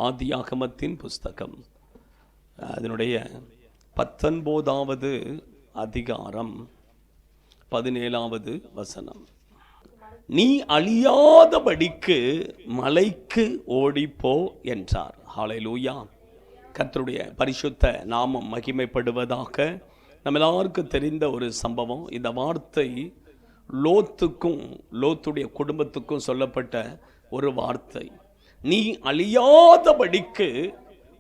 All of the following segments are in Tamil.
ஆதியாகமத்தின் புஸ்தகம் அதனுடைய 19வது அதிகாரம் 17வது வசனம். நீ அழியாதபடிக்கு மலைக்கு ஓடிப்போ என்றார். ஹல்லேலூயா. கர்த்தருடைய பரிசுத்த நாமம் மகிமைப்படுவதாக. நம்ம எல்லாருக்கும் தெரிந்த ஒரு சம்பவம். இந்த வார்த்தை லோத்துக்கும் லோத்துடைய குடும்பத்துக்கும் சொல்லப்பட்ட ஒரு வார்த்தை. நீ அழியாதபடிக்கு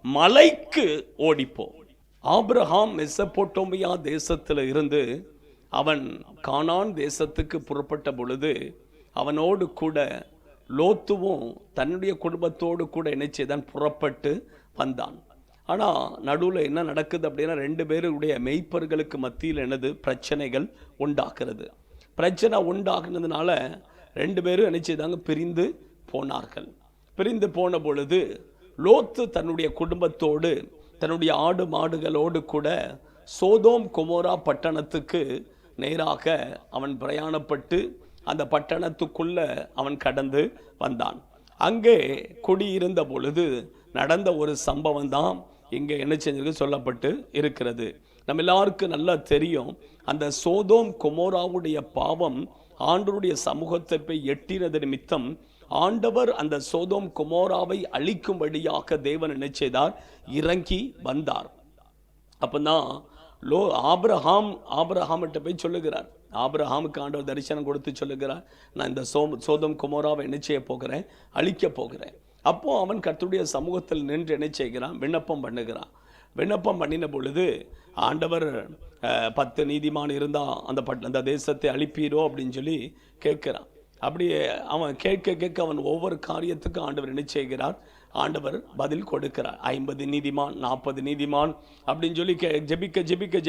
மலைக்கு ஓடிப்போ. ஆபிரகாம் மெசொப்பொத்தேமியா தேசத்தில் இருந்து அவன் கானான் தேசத்துக்கு புறப்பட்ட பொழுது அவனோடு கூட லோத்துவும் தன்னுடைய குடும்பத்தோடு கூட இணைச்சதான் புறப்பட்டு வந்தான். ஆனால் நடுவில் என்ன நடக்குது அப்படின்னா, 2 பேருடைய மெய்ப்பர்களுக்கு மத்தியில் என்னது பிரச்சனைகள் உண்டாகிறது. பிரச்சனை உண்டாக்குனதுனால 2 பேரும் நினைச்சதாங்க பிரிந்து போனார்கள். பிரிந்து போன பொழுது லோத்து தன்னுடைய குடும்பத்தோடு தன்னுடைய ஆடு மாடுகளோடு கூட சோதோம் கொமோரா பட்டணத்துக்கு நேராக அவன் பிரயாணப்பட்டு அந்த பட்டணத்துக்குள்ள அவன் கடந்து வந்தான். அங்கே குடியிருந்த பொழுது நடந்த ஒரு சம்பவம் தான் இங்கே என்ன செஞ்சிருக்கு சொல்லப்பட்டு இருக்கிறது. நம்ம எல்லாருக்கும் நல்லா தெரியும். அந்த சோதோம் கொமோராவுடைய பாவம் ஆண்டவருடைய சமூகத்தை போய் எட்டினது நிமித்தம் ஆண்டவர் அந்த சோதோம் கொமோராவை அழிக்கும்படியாக தேவன் என்ன செய்தார், இறங்கி வந்தார். அப்பதான் ஆபிரகாம்கிட்ட போய் சொல்லுகிறார். ஆபிரகாமுக்கு ஆண்டவர் தரிசனம் கொடுத்து சொல்லுகிறார், நான் இந்த சோதோம் கொமோராவை என்ன செய்ய போகிறேன், அழிக்க போகிறேன். அப்போ அவன் கர்த்தருடைய சமூகத்தில் நின்று என்ன செய்கிறான், விண்ணப்பம் பண்ணுகிறான். விண்ணப்பம் பண்ணின பொழுது ஆண்டவர் 10 நீதிமான் இருந்தால் அந்த தேசத்தை அழிப்பீரோ அப்படின்னு சொல்லி கேட்குறான். அப்படியே அவன் கேட்க அவன் ஒவ்வொரு காரியத்துக்கும் ஆண்டவர் என்ன செய்கிறார், ஆண்டவர் பதில் கொடுக்கிறார். 50 நீதிமான் 40 நீதிமான் அப்படின்னு சொல்லி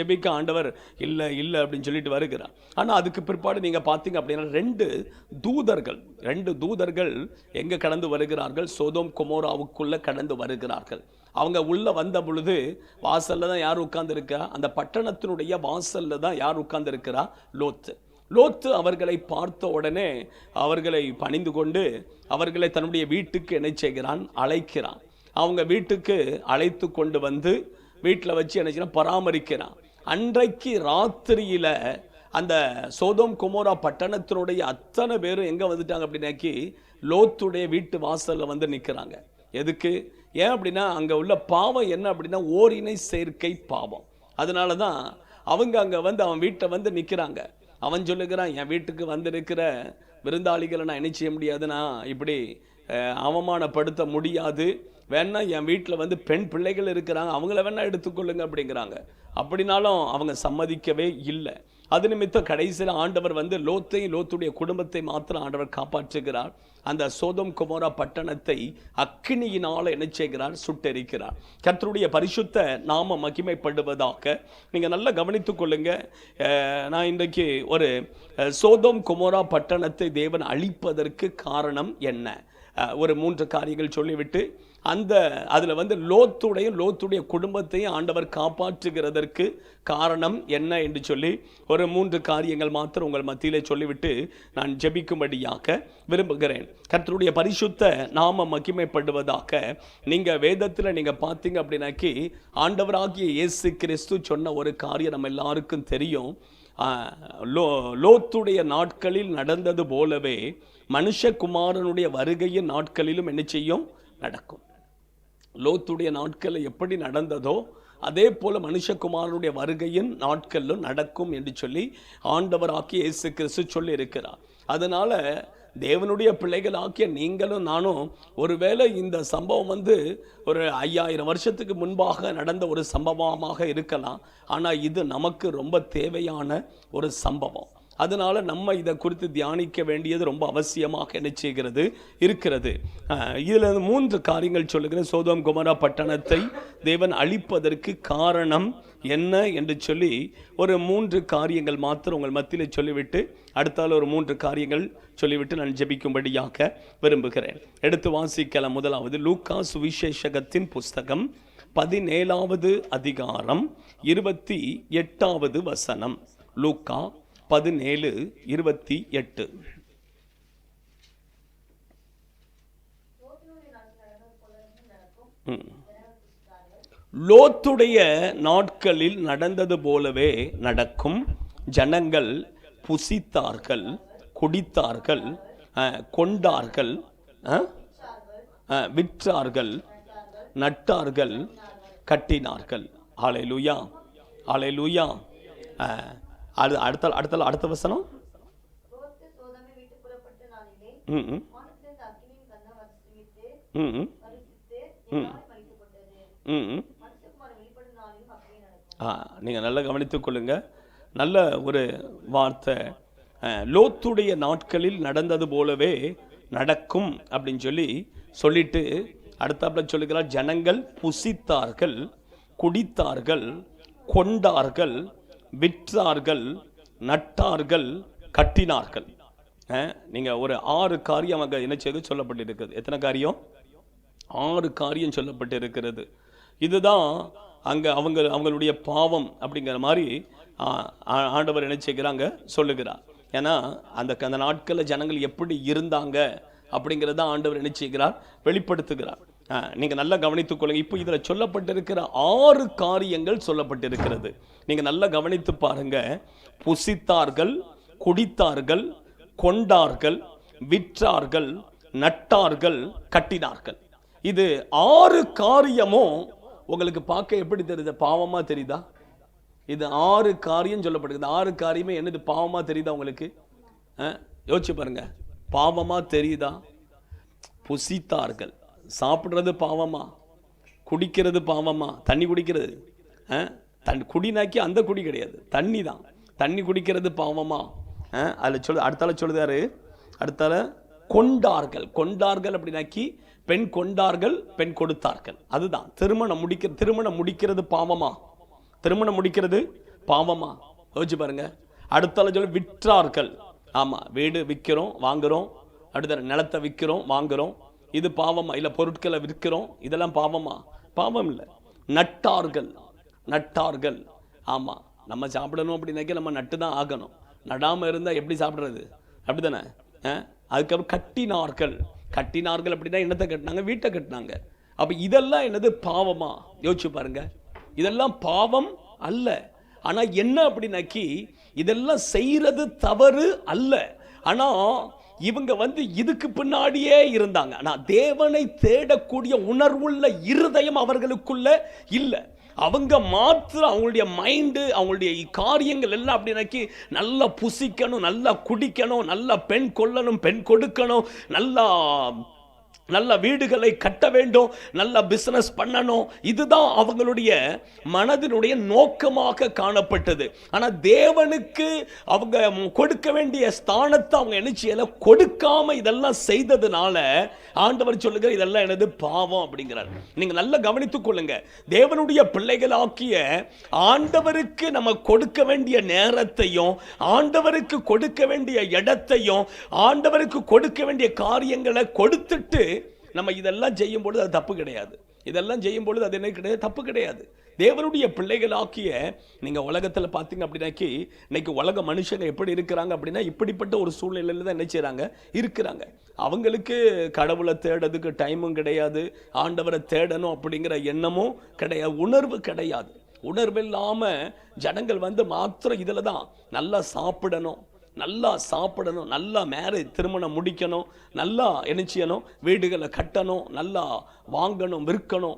ஜெபிக்க ஆண்டவர் இல்லை அப்படின்னு சொல்லிட்டு வருகிறார். ஆனால் அதுக்கு பிற்பாடு நீங்கள் பார்த்தீங்க அப்படின்னா 2 தூதர்கள் எங்கே கடந்து வருகிறார்கள், சோதோம் கொமோராவுக்குள்ளே கடந்து வருகிறார்கள். அவங்க உள்ளே வந்த பொழுது வாசலில் தான் யார் உட்கார்ந்துருக்கா, அந்த பட்டணத்தினுடைய வாசலில் தான் யார் உட்கார்ந்துருக்கிறா, லோத்து அவர்களை பார்த்த உடனே அவர்களை பணிந்து கொண்டு அவர்களை தன்னுடைய வீட்டுக்கு என்ன செய்கிறான், அழைக்கிறான். அவங்க வீட்டுக்கு அழைத்து கொண்டு வந்து வீட்டில் வச்சு என்ன செய்யறான், பராமரிக்கிறான். அன்றைக்கு ராத்திரியில் அந்த சோதோம் கொமோரா பட்டணத்தினுடைய அத்தனை பேரும் எங்கே வந்துட்டாங்க அப்படின்னாக்கி லோத்துடைய வீட்டு வாசலில் வந்து நிற்கிறாங்க. எதுக்கு, ஏன் அப்படின்னா அங்கே உள்ள பாவம் என்ன அப்படின்னா ஓரினை சேர்க்கை பாவம். அதனால தான் அவங்க அங்கே வந்து அவன் வீட்டை வந்து நிற்கிறாங்க. அவன் சொல்லுகிறான், என் வீட்டுக்கு வந்திருக்கிற விருந்தாளிகளை நான் என்ன செய்ய முடியாதுன்னா இப்படி அவமானப்படுத்த முடியாது, வேணா என் வீட்டில் வந்து பெண் பிள்ளைகள் இருக்கிறாங்க, அவங்கள வேணா எடுத்துக்கொள்ளுங்க அப்படிங்கிறாங்க. அப்படின்னாலும் அவங்க சம்மதிக்கவே இல்லை. அது நிமித்தம் கடைசியில் ஆண்டவர் வந்து லோத்துடைய குடும்பத்தை மாத்திரம் ஆண்டவர் காப்பாற்றுகிறார். அந்த சோதோம் கொமோரா பட்டணத்தை அக்கினியினால் என்ன செய்கிறார், சுட்டெரிக்கிறார். கர்த்தருடைய பரிசுத்த நாம மகிமைப்படுவதாக. நீங்கள் நல்லா கவனித்துக் கொள்ளுங்க. நான் இன்றைக்கு ஒரு சோதோம் கொமோரா பட்டணத்தை தேவன் அழிப்பதற்கு காரணம் என்ன, ஒரு 3 காரியங்கள் சொல்லிவிட்டு அதில் வந்து லோத்துடைய குடும்பத்தையும் ஆண்டவர் காப்பாற்றுகிறதற்கு காரணம் என்ன என்று சொல்லி ஒரு 3 காரியங்கள் மாத்திரம் உங்கள் மத்தியிலே சொல்லிவிட்டு நான் ஜெபிக்கும்படியாக விரும்புகிறேன். கர்த்தருடைய பரிசுத்த நாம மகிமைப்படுவதாக. நீங்கள் வேதத்தில் நீங்கள் பார்த்தீங்க அப்படின்னாக்கி ஆண்டவராகிய இயேசு கிறிஸ்து சொன்ன ஒரு காரியம் நம்ம எல்லாருக்கும் தெரியும். லோத்துடைய நாட்களில் நடந்தது போலவே மனுஷகுமாரனுடைய வருகையின் நாட்களிலும் என்ன செய்யும், நடக்கும். லோத்துடைய நாட்களில் எப்படி நடந்ததோ அதே போல மனுஷகுமாரனுடைய வருகையின் நாட்களிலும் நடக்கும் என்று சொல்லி ஆண்டவராகிய இயேசு கிறிஸ்து சொல்லி இருக்கிறார். அதனால தேவனுடைய பிள்ளைகள் ஆக்கிய நீங்களும் நானும் ஒருவேளை இந்த சம்பவம் வந்து ஒரு 5000 வருஷத்துக்கு முன்பாக நடந்த ஒரு சம்பவமாக இருக்கலாம். ஆனால் இது நமக்கு ரொம்ப தேவையான ஒரு சம்பவம். அதனால நம்ம இதை குறித்து தியானிக்க வேண்டியது ரொம்ப அவசியமாக என்ன செய்கிறது இருக்கிறது. இதில் 3 காரியங்கள் சொல்லுகிறேன். சோதோம் கொமோரா பட்டணத்தை தேவன் அழிப்பதற்கு காரணம் என்ன என்று சொல்லி ஒரு 3 காரியங்கள் மாத்திரம் உங்கள் மத்தியில் சொல்லிவிட்டு அடுத்தால ஒரு 3 காரியங்கள் சொல்லிவிட்டு நான் ஜெபிக்கும்படியாக விரும்புகிறேன். எடுத்து வாசிக்கலாம். முதலாவது லூக்கா சுவிசேஷகத்தின் புஸ்தகம் 17வது அதிகாரம் 28வது வசனம். லூக்கா 17:28. லோத்துடைய நாட்களில் நடந்தது போலவே நடக்கும். ஜனங்கள் புசித்தார்கள், குடித்தார்கள், கொண்டார்கள், விற்றார்கள், நட்டார்கள், கட்டினார்கள். ஹல்லேலூயா, ஹல்லேலூயா. அடுத்த வசனம். நீங்க நல்லா கவனித்துக் கொள்ளுங்க. நல்ல ஒரு வார்த்தை. லோத்துடைய நாட்களில் நடந்தது போலவே நடக்கும் அப்படின்னு சொல்லிட்டு அடுத்தாப்புல சொல்லுகிறார், ஜனங்கள் புசித்தார்கள், குடித்தார்கள், கொண்டார்கள், விற்றார்கள், நட்டார்கள், கட்டினார்கள். நீங்க ஒரு 6 காரியம் அங்க என்ன செய்து சொல்லப்பட்டிருக்கிறது. எத்தனை காரியம்? 6 காரியம் சொல்லப்பட்டிருக்கிறது. இதுதான் அங்க அவங்களுடைய பாவம் அப்படிங்கிற மாதிரி ஆண்டவர் என்ன செய்கிறாங்க சொல்லுகிறார். ஏன்னா அந்த நாட்களில் ஜனங்கள் எப்படி இருந்தாங்க அப்படிங்கிறத ஆண்டவர் என்ன செய்கிறார், வெளிப்படுத்துகிறார். நீங்க நல்லா கவனித்துக் கொள்ளுங்க. இப்போ இதுல சொல்லப்பட்டிருக்கிற 6 காரியங்கள் சொல்லப்பட்டிருக்கிறது. நீங்க நல்லா கவனித்து பாருங்க. புசித்தார்கள், குடித்தார்கள், கொண்டார்கள், விற்றார்கள், நட்டார்கள், கட்டினார்கள். இது 6 காரியமும் உங்களுக்கு பார்க்க எப்படி தெரியுது? பாவமா தெரியுதா? இது 6 காரியம் சொல்லப்படுது. 6 காரியமே என்னது? பாவமா தெரியுதா உங்களுக்கு? யோசிச்சு பாருங்க. பாவமா தெரியுதா? புசித்தார்கள், சாப்பிட்றது பாவமா? குடிக்கிறது பாவமா? தண்ணி குடிக்கிறது, குடினாக்கி அந்த குடி கிடையாது, தண்ணி தான். தண்ணி குடிக்கிறது பாவமா? அதில் அடுத்தால சொல்லுதாரு. அடுத்தால கொண்டார்கள். கொண்டார்கள் அப்படின்னாக்கி பெண் கொண்டார்கள், பெண் கொடுத்தார்கள். அதுதான் திருமணம் முடிக்கிறது பாவமா? திருமணம் முடிக்கிறது பாவமா? யோசிச்சு பாருங்க. அடுத்தால சொல்ல விற்றார்கள். ஆமா, வீடு விற்கிறோம், வாங்குறோம். அடுத்த நிலத்தை விற்கிறோம், வாங்குறோம். இது பாவமா? இல்லை பொருட்களை விற்கிறோம், இதெல்லாம் பாவமா? பாவம் இல்லை. நட்டார்கள். நட்டார்கள். ஆமா, நம்ம சாப்பிடணும் அப்படின்னாக்கி நம்ம நட்டு தான் ஆகணும். நடாமல் இருந்தால் எப்படி சாப்பிட்றது? அப்படித்தானே? அதுக்கப்புறம் கட்டினார்கள். கட்டினார்கள் அப்படின்னா என்னத்தை கட்டினாங்க? வீட்டை கட்டினாங்க. அப்போ இதெல்லாம் என்னது? பாவமா? யோசிச்சு பாருங்க. இதெல்லாம் பாவம் அல்ல. ஆனால் என்ன அப்படின்னாக்கி இதெல்லாம் செய்யறது தவறு அல்ல. ஆனால் இவங்க இதுக்கு பின்னாடியே இருந்தாங்க. ஆனால் தேவனை தேடக்கூடிய உணர்வுள்ள இருதயம் அவர்களுக்குள்ள இல்லை. அவங்க மாத்திரம் அவங்களுடைய மைண்டு, அவங்களுடைய காரியங்கள் எல்லாம் அப்படின்னாக்கி நல்லா புசிக்கணும், நல்லா குடிக்கணும், நல்லா பெண் கொள்ளணும், பெண் கொடுக்கணும், நல்ல வீடுகளை கட்ட வேண்டும், நல்ல பிசினஸ் பண்ணணும். இதுதான் அவங்களுடைய மனதினுடைய நோக்கமாக காணப்பட்டது. ஆனால் தேவனுக்கு அவங்க கொடுக்க வேண்டிய ஸ்தானத்தை அவங்க என்ன செய்யல, கொடுக்காம இதெல்லாம் செய்ததுனால ஆண்டவர் சொல்லுகிற இதெல்லாம் எனது பாவம் அப்படிங்கிறார். நீங்க நல்லா கவனித்துக் கொள்ளுங்க. தேவனுடைய பிள்ளைகளாக்கிய ஆண்டவருக்கு நம்ம கொடுக்க வேண்டிய நேரத்தையும், ஆண்டவருக்கு கொடுக்க வேண்டிய இடத்தையும், ஆண்டவருக்கு கொடுக்க வேண்டிய காரியங்களை கொடுத்துட்டு நம்ம இதெல்லாம் செய்யும் பொழுது அது தப்பு கிடையாது. இதெல்லாம் செய்யும் பொழுது அது என்ன கிடையாது? தப்பு கிடையாது. தேவனுடைய பிள்ளைகளாக்கிய நீங்க உலகத்துல பாத்தீங்க அப்படின்னாக்கி இன்னைக்கு உலக மனுஷங்க எப்படி இருக்கிறாங்க அப்படின்னா இப்படிப்பட்ட ஒரு சூழ்நிலையில தான் என்ன செய்யறாங்க, இருக்கிறாங்க. அவங்களுக்கு கடவுளை தேடுறதுக்கு டைமும் கிடையாது, ஆண்டவரை தேடணும் அப்படிங்கிற எண்ணமும் கிடையாது, உணர்வு கிடையாது. உணர்வு இல்லாம ஜனங்கள் மாத்திரம் இதுல தான் நல்லா சாப்பிடணும், நல்லா மேரேஜ் திருமணம் முடிக்கணும், நல்லா என்ன செய்யணும், வீடுகளை கட்டணும், நல்லா வாங்கணும், விற்கணும்.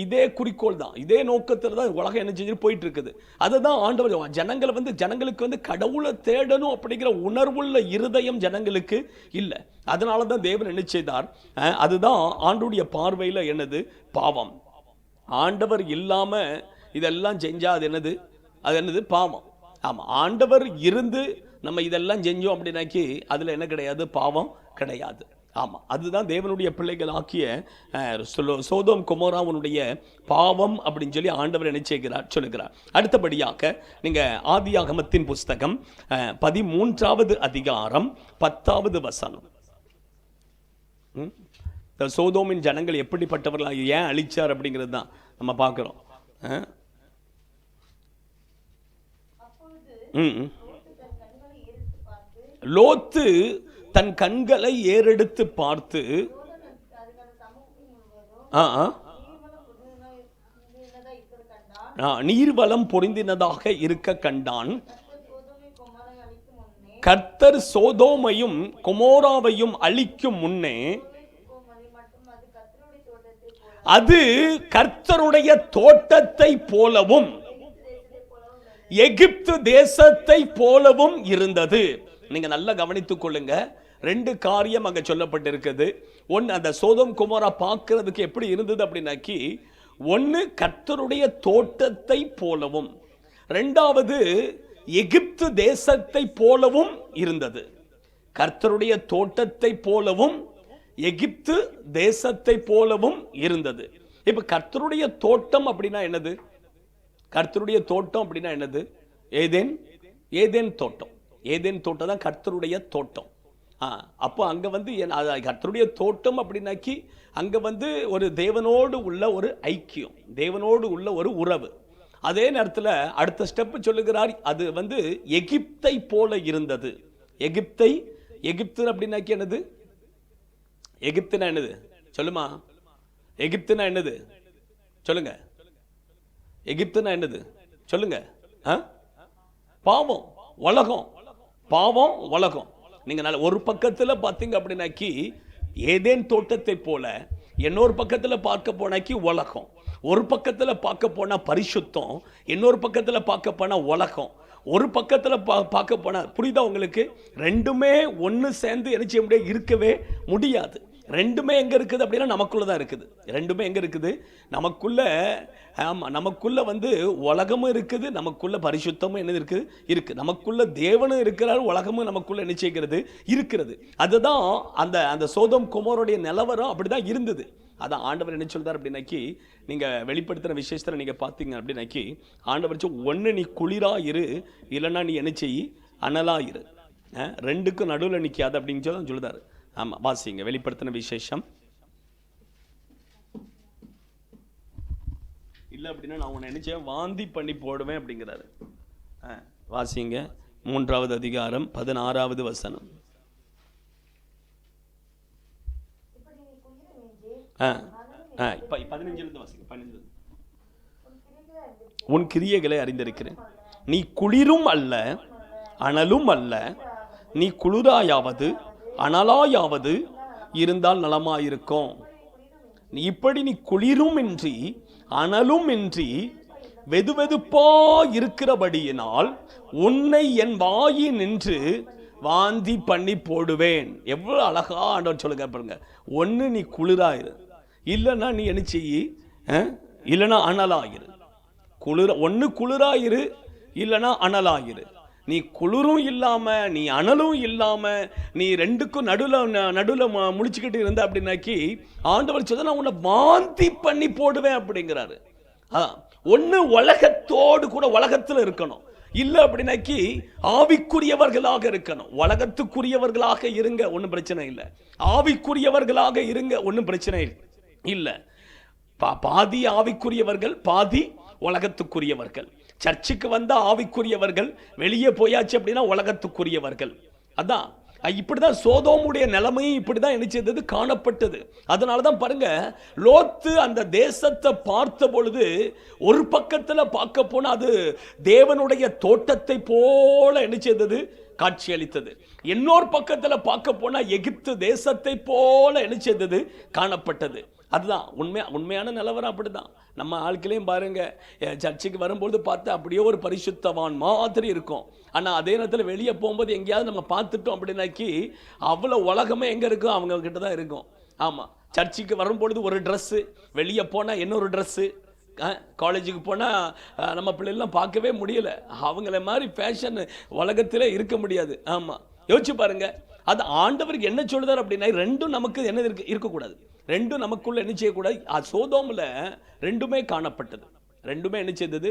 இதே குறிக்கோள் தான், இதே நோக்கத்தில் தான் உலகம் என்ன செஞ்சு போயிட்டு இருக்குது. அதுதான் ஆண்டவர் ஜனங்களுக்கு கடவுளை தேடணும் அப்படிங்கிற உணர்வுள்ள இருதயம் ஜனங்களுக்கு இல்லை. அதனால தான் தேவன் என்ன செய்தார், அதுதான் ஆண்டுடைய பார்வையில் என்னது? பாவம். ஆண்டவர் இல்லாம இதெல்லாம் செஞ்சா அது என்னது? பாவம். ஆமா, ஆண்டவர் இருந்து நம்ம இதெல்லாம் செஞ்சோம் அப்படின்னாக்கி அதுல என்ன கிடையாது? பாவம் கிடையாது. ஆமா, அதுதான் தேவனுடைய பிள்ளைகள் ஆக்கிய சோதோம் கொமோராவுடைய பாவம் அப்படின்னு சொல்லி ஆண்டவர் என்ன செய்கிறார் சொல்லுகிறார். அடுத்தபடியாக நீங்க ஆதியாகமத்தின் புஸ்தகம் 13வது அதிகாரம் 10வது வசனம். சோதோமின் ஜனங்கள் எப்படிப்பட்டவர்களாக ஏன் அழிச்சார் அப்படிங்கிறது தான் நம்ம பார்க்கிறோம். லோத்து தன் கண்களை ஏறெடுத்து பார்த்து நீர்வளம் பொருந்தினதாக இருக்க கண்டான். கர்த்தர் சோதோமையும் கொமோராவையும் அழிக்கும் முன்னே அது கர்த்தருடைய தோட்டத்தை போலவும் எகிப்து தேசத்தை போலவும் இருந்தது. நீங்க நல்லா கவனித்துக் கொள்ளுங்க. ரெண்டு காரியம் அங்க சொல்லப்பட்டிருக்குது. ஒன்னு, அந்த சோதோம் கொமோரா பார்க்கிறதுக்கு எப்படி இருந்தது அப்படின்னாக்கி, ஒன்னு கர்த்தருடைய தோட்டத்தை போலவும், ரெண்டாவது எகிப்து தேசத்தை போலவும் இருந்தது. கர்த்தருடைய தோட்டத்தை போலவும் எகிப்து தேசத்தை போலவும் இருந்தது. இப்ப கர்த்தருடைய தோட்டம் அப்படின்னா என்னது? கர்த்தருடைய தோட்டம் அப்படின்னா என்னது? ஏதேன், ஏதேன் தோட்டம். ஏதேன் தோட்டம் தான் கர்த்தருடைய தோட்டம். அப்போ அங்க வந்து கர்த்தருடைய தோட்டம் அப்படின்னாக்கி அங்க வந்து ஒரு தேவனோடு உள்ள ஒரு ஐக்கியம், தேவனோடு உள்ள ஒரு உறவு. அதே நேரத்தில் அடுத்த ஸ்டெப் சொல்லுகிறார், அது வந்து எகிப்தை போல இருந்தது. எகிப்தை, எகிப்து அப்படின்னாக்கி என்னது? எகிப்துனா என்னது சொல்லுமா? எகிப்துனா என்னது சொல்லுங்க? எகிப்துனா என்னது சொல்லுங்க? பாவம், உலகம். பாவம், உலகம். நீங்க ஒரு பக்கத்துல பாத்தீங்க அப்படின்னாக்கி ஏதேன் தோட்டத்தை போல, இன்னொரு பக்கத்துல பார்க்க போனாக்கி உலகம். ஒரு பக்கத்துல பார்க்க போனா பரிசுத்தம், இன்னொரு பக்கத்துல பார்க்க போனா உலகம். ஒரு பக்கத்துல பார்க்க போனா, புரியுதா உங்களுக்கு? ரெண்டுமே ஒன்னு சேர்ந்து என்ன செய்ய முடியாது, இருக்கவே முடியாது. ரெண்டுமே எங்க இருக்குது அப்படின்னா நமக்குள்ளதான் இருக்குது. ரெண்டுமே எங்க இருக்குது? நமக்குள்ள. ஆமா, நமக்குள்ள வந்து உலகமும் இருக்குது, நமக்குள்ள பரிசுத்தமும் என்ன இருக்குது? இருக்கு. நமக்குள்ள தேவனும் இருக்கிறார், உலகமும் நமக்குள்ள என்ன செய்கிறது? இருக்கிறது. அதுதான் அந்த அந்த சோதோம் கொமோரோடைய நிலவரம் அப்படிதான் இருந்தது. அதான் ஆண்டவர் என்ன சொல்றார் அப்படின்னாக்கி, நீங்க வெளிப்படுத்துற விசேஷத்துல நீங்க பாத்தீங்க அப்படின்னாக்கி, ஆண்டவர் ஒன்னு நீ குளிரா இரு, இல்லைன்னா நீ என்ன செய்யி, அனலா இரு. ரெண்டுக்கும் நடுவில் நிக்காது அப்படின்னு சொல்லி சொல்லுதாரு. ஆமா, வாசிங்க வெளிப்படுத்தின விசேஷம். இல்ல அப்படின்னா நான் உன்னை நினைச்சேன் வாந்தி பண்ணி போடுவேன் அப்படிங்கிறாரு. வாசிங்க 3வது அதிகாரம் 16வது வசனம். இப்ப 15 வாசிங்க. 15. உன் கிரியைகளை அறிந்திருக்கிறேன், நீ குளிரும் அல்ல அனலும் அல்ல, நீ குளிராயாவது அனலாயாவது இருந்தால் நலமாயிருக்கும். இப்படி நீ குளிரும் இன்றி அனலும் இன்றி வெதுவெதுப்பா இருக்கிறபடியினால் உன்னை என் வாயின் நின்று வாந்தி பண்ணி போடுவேன். எவ்வளவு அழகா ஆண்டவர் சொல்லுங்க பாருங்க. ஒன்னு நீ குளிராயிரு, இல்லைன்னா நீ என்ன செய்யி, இல்லைன்னா அனலாயிரு. ஒன்னு குளிராயிரு, இல்லைன்னா அனலாயிரு. நீ குளிரும் இல்லாம நீ அனலும் இல்லாம நீ ரெண்டுக்கும் நடுல முடிச்சுக்கிட்டு இருந்த அப்படின்னாக்கி ஆண்டவர் சொல்ல, நான் உன்னை வாந்தி பண்ணி போடுவேன் அப்படிங்கிறாரு. ஒன்னு உலகத்தோடு கூட உலகத்துல இருக்கணும், இல்ல அப்படின்னாக்கி ஆவிக்குரியவர்களாக இருக்கணும். உலகத்துக்குரியவர்களாக இருங்க, ஒன்னும் பிரச்சனை இல்லை. ஆவிக்குரியவர்களாக இருங்க, ஒன்னும் பிரச்சனை இல்லை. பாதி ஆவிக்குரியவர்கள், பாதி உலகத்துக்குரியவர்கள். சர்ச்சுக்கு வந்த ஆவிக்குரியவர்கள், வெளியே போயாச்சு அப்படின்னா உலகத்துக்குரியவர்கள். அதான் இப்படிதான் சோதோமுடைய நிலைமையும் இப்படிதான் என்ன செய்தது, காணப்பட்டது. அதனாலதான் பாருங்க, லோத்து அந்த தேசத்தை பார்த்த பொழுது ஒரு பக்கத்துல பார்க்க போனா அது தேவனுடைய தோட்டத்தை போல என்ன செய்தது, காட்சி அளித்தது. இன்னொரு பக்கத்துல பார்க்க போனா எகிப்து தேசத்தை போல என்ன செய்தது, காணப்பட்டது. அதுதான் உண்மையான நிலவரம். அப்படிதான் நம்ம ஆட்களையும் பாருங்க, சர்ச்சுக்கு வரும்போது பார்த்தா அப்படியே ஒரு பரிசுத்தவான் மாதிரி இருக்கும். ஆனா அதே நேரத்தில் வெளியே போகும்போது எங்கேயாவது நம்ம பார்த்துட்டோம் அப்படின்னாக்கி அவ்வளவு உலகமே எங்க இருக்கும், அவங்க கிட்ட தான் இருக்கும். ஆமா, சர்ச்சுக்கு வரும்பொழுது ஒரு ட்ரெஸ்ஸு, வெளியே போனா இன்னொரு ட்ரெஸ்ஸு, காலேஜுக்கு போனால் நம்ம பிள்ளைலாம் பார்க்கவே முடியல. அவங்கள மாதிரி ஃபேஷன் உலகத்தில் இருக்க முடியாது. ஆமாம், யோசிச்சு பாருங்க. அது ஆண்டவருக்கு என்ன சொல்லுதார் அப்படின்னா, ரெண்டும் நமக்கு என்ன இருக்கக்கூடாது, ரெண்டும் நமக்குள்ள என்ன செய்யக்கூடாது. சோதோமில் ரெண்டுமே காணப்பட்டது. ரெண்டுமே என்ன செய்தது,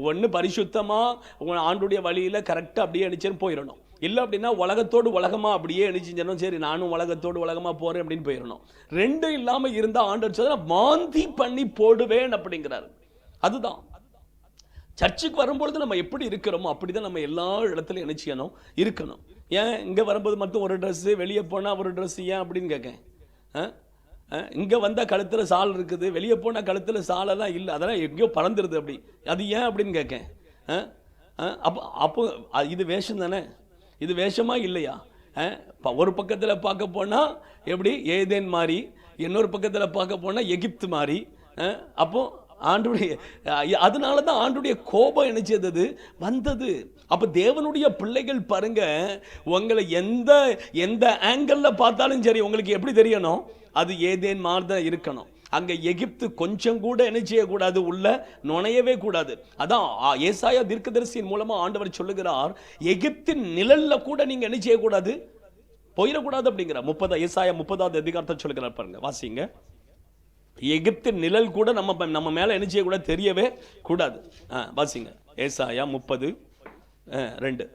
ஒன்று பரிசுத்தமாக ஆண்டுடைய வழியில் கரெக்டாக அப்படியே அடிச்சேன்னு போயிடணும். இல்லை அப்படின்னா உலகத்தோடு உலகமா அப்படியே அடிச்சுச்சனும், சரி நானும் உலகத்தோடு உலகமா போறேன் அப்படின்னு போயிடணும். ரெண்டும் இல்லாமல் இருந்தால் ஆண்டவர் சொல்ல வாந்தி பண்ணி போடுவேன் அப்படிங்கிறாரு. அதுதான் சர்ச்சுக்கு வரும்பொழுது நம்ம எப்படி இருக்கிறோமோ அப்படிதான் நம்ம எல்லா இடத்துலையும் என்ன செய்யணும், இருக்கணும். ஏன் இங்கே வரும்போது மட்டும் ஒரு ட்ரெஸ்ஸு, வெளியே போனால் ஒரு ட்ரெஸ், ஏன் அப்படின்னு கேட்கேன். இங்கே வந்தால் கழுத்தில் சால் இருக்குது, வெளியே போனால் கழுத்தில் சாலெல்லாம் இல்லை, அதெல்லாம் எங்கேயோ பறந்துருது. அப்படி அது ஏன் அப்படின்னு கேட்கேன். அப்போ இது வேஷம் தானே, இது வேஷமா இல்லையா? ஒரு பக்கத்தில் பார்க்க போனால் எப்படி ஏதேன் மாதிரி, இன்னொரு பக்கத்தில் பார்க்க போனால் எகிப்து மாதிரி. அப்போ ஆண்டுடைய, அதனால தான் ஆண்டுடைய கோபம் என்ன செய்தது வந்தது. அப்போ தேவனுடைய பிள்ளைகள் பாருங்க, உங்களை எந்த எந்த ஆங்கிளில் பார்த்தாலும் சரி உங்களுக்கு எப்படி தெரியணும், அது ஏதேன் மாதிரி தான் இருக்கணும். அங்கே எகிப்து கொஞ்சம் கூட என்ன செய்யக்கூடாது, உள்ள நுழையவே கூடாது. அதான் ஏசாயா தீர்க்கதரிசியின் மூலமாக ஆண்டவர் சொல்லுகிறார், எகிப்தின் நிழல்ல கூட நீங்கள் என்ன செய்யக்கூடாது, போயிடக்கூடாது அப்படிங்கிற. ஏசாயா 30வது அதிகாரத்தை சொல்லுகிறார் பாருங்க, வாசிங்க. எகிப்தின் நிழல் கூட நம்ம மேல என்ன செய்யக்கூடாது, தெரியவே கூடாது. வாசிங்க ஏசாயா 30:2.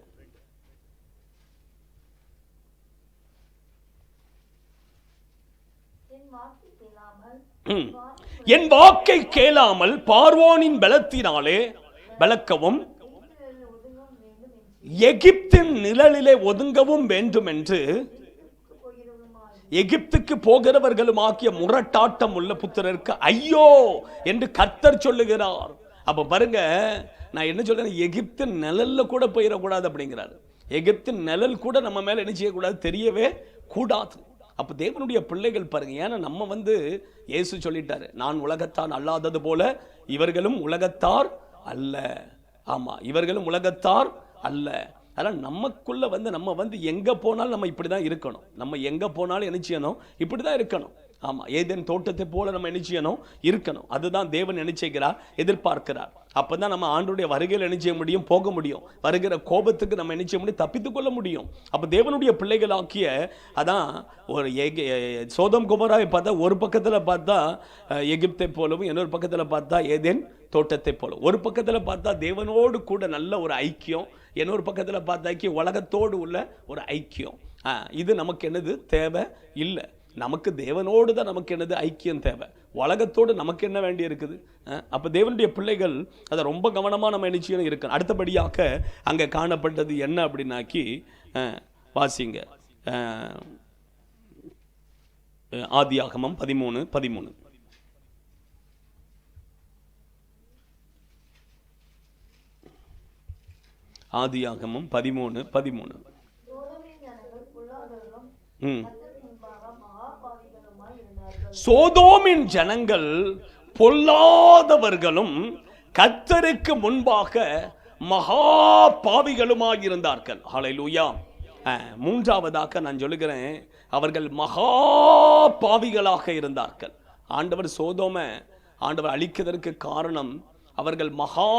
என் வாக்கை கேளாமல் பார்வோனின் பலத்தினாலே பலக்கவும் எகிப்தின் நிழலிலே ஒதுங்கவும் வேண்டும் என்று எகிப்துக்கு போகிறவர்களும் ஆகிய முரட்டாட்டம் உள்ள புத்திரருக்கு ஐயோ என்று கர்த்தர் சொல்லுகிறார். அப்ப பாருங்க, நான் என்ன சொல்றேன், எகிப்தின் நிழல்ல கூட போயிடக்கூடாது அப்படிங்கிறார். எகிப்தின் நிழல் கூட நம்ம மேல என்ன செய்யக்கூடாது, தெரியவே கூடாது. அப்ப தேவனுடைய பிள்ளைகள் பாருங்க, ஏன்னா நம்ம இயேசு சொல்லிட்டாரு, நான் உலகத்தான் அல்லாதது போல இவர்களும் உலகத்தார் அல்ல. ஆமா, இவர்களும் உலகத்தார் அல்ல. அதனால் நமக்குள்ள நம்ம எங்க போனாலும் நம்ம இப்படிதான் இருக்கணும். நம்ம எங்க போனாலும் என்ன செய்யணும், இப்படிதான் இருக்கணும். ஆமா, ஏதேன் தோட்டத்தை போல நம்ம என்ன செய்யணும், இருக்கணும். அதுதான் தேவன் என்ன செய்கிறார், எதிர்பார்க்கிறார். அப்பதான் நம்ம ஆண்டுடைய வருகையில் என்ன செய்ய முடியும், போக முடியும். வருகிற கோபத்துக்கு நம்ம என்ன செய்ய முடியும், தப்பித்துக் கொள்ள முடியும். அப்ப தேவனுடைய பிள்ளைகள் ஆக்கிய, அதான் ஒரு சோதம் குமராவை பார்த்தா ஒரு பக்கத்துல பார்த்தா எகிப்தை போலவும், இன்னொரு பக்கத்துல பார்த்தா ஏதேன் தோட்டத்தை போல. ஒரு பக்கத்துல பார்த்தா தேவனோடு கூட நல்ல ஒரு ஐக்கியம், இன்னொரு பக்கத்தில் பார்த்தாக்கி உலகத்தோடு உள்ள ஒரு ஐக்கியம். இது நமக்கு என்னது தேவை இல்லை. நமக்கு தேவனோடு தான் நமக்கு என்னது ஐக்கியம் தேவை. உலகத்தோடு நமக்கு என்ன வேண்டி இருக்குது. அப்போ தேவனுடைய பிள்ளைகள் அதை ரொம்ப கவனமாக நம்ம நிச்சயம் இருக்கணும். அடுத்தபடியாக அங்கே காணப்பட்டது என்ன அப்படின்னாக்கி, வாசிங்க ஆதியாகமம் 13:13. ஆதியாகமம் 13:13. சோதோமின் ஜனங்கள் பொல்லாதவர்களும் கர்த்தருக்கு முன்பாக மகா பாவிகளுமாய் இருந்தார்கள். ஹல்லேலூயா. மூன்றாவதாக நான் சொல்லுகிறேன், அவர்கள் மகா பாவிகளாக இருந்தார்கள். ஆண்டவர் சோதோமை ஆண்டவர் அழிக்கிறதற்கு காரணம், அவர்கள் மகா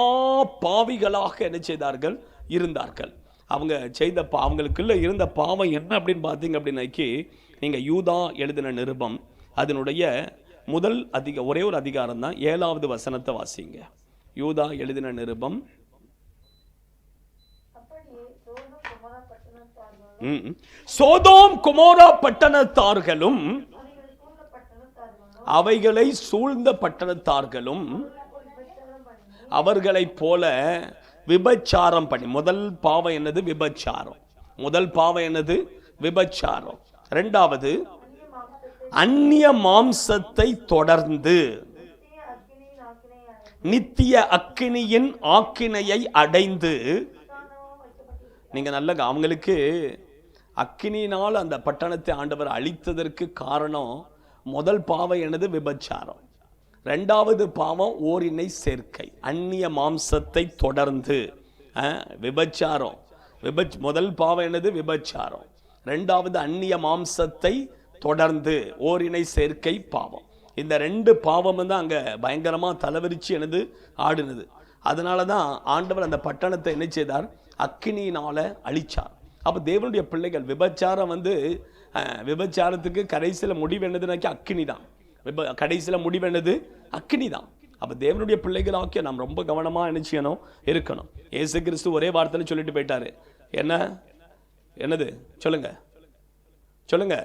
பாவிகளாக என்ன செய்தார்கள், இருந்தார்கள். அவங்க செய்த அவங்களுக்குள்ள இருந்த பாவம் என்ன அப்படின்னு பார்த்தீங்க அப்படின்னாக்கி, நீங்கள் யூதா எழுதின நிருபம் அதனுடைய முதல் ஒரே ஒரு அதிகாரம் தான், 7வது வசனத்தை வாசிங்க. யூதா எழுதின நிருபம். சோதோம் குமோரா பட்டணத்தார்களும் அவைகளை சூழ்ந்த பட்டணத்தார்களும் அவர்களை போல விபச்சாரம் பண்ணி. முதல் பாவம் என்னது, விபச்சாரம். முதல் பாவம் என்னது, விபச்சாரம். இரண்டாவது அந்நிய மாம்சத்தை தொடர்ந்து நித்திய அக்கினியின் ஆக்கினையை அடைந்து. நீங்க நல்ல, அவங்களுக்கு அக்கினியினால் அந்த பட்டணத்தை ஆண்டவர் அழித்ததற்கு காரணம், முதல் பாவம் என்னது, விபச்சாரம். ரெண்டாவது பாவம் ஓரினை சேர்க்கை, அந்நிய மாம்சத்தை தொடர்ந்து. விபச்சாரம், முதல் பாவம் என்னது, விபச்சாரம். ரெண்டாவது அந்நிய மாம்சத்தை தொடர்ந்து ஓரினை சேர்க்கை பாவம். இந்த ரெண்டு பாவமும் தான் அங்கே பயங்கரமாக தலைவிரிச்சு என்னது ஆடுனது. அதனால தான் ஆண்டவர் அந்த பட்டணத்தை என்ன செய்தார், அக்கினியினால அழிச்சார். அப்போ தேவனுடைய பிள்ளைகள் விபச்சாரம் விபச்சாரத்துக்கு கடைசியில் முடிவு என்னதுனாக்கி அக்கினி தான். கடைசியில் முடிவு என்னது, அக்கினி தான். அப்போ தேவனுடைய பிள்ளைகளாக்கிய நாம் ரொம்ப கவனமாக என்ன செய்யணும், இருக்கணும். இயேசு கிறிஸ்து ஒரே வார்த்தையில் சொல்லிட்டு போயிட்டாரு. என்னது சொல்லுங்க, சொல்லுங்க,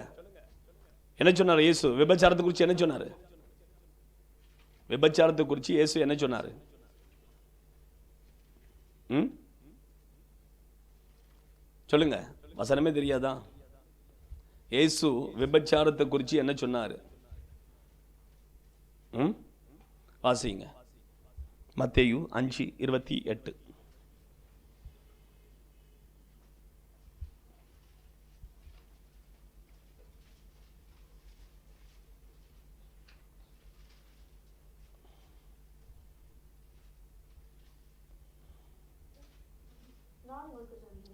என்ன சொன்னார் இயேசு விபச்சாரத்தை குறித்து? என்ன சொன்னார் விபச்சாரத்தை குறித்து இயேசு என்ன சொன்னார்? சொல்லுங்க, வசனமே தெரியாதா? இயேசு விபச்சாரத்தை குறித்து என்ன சொன்னார்? வாசிங்க. மத்தேயு 5:28.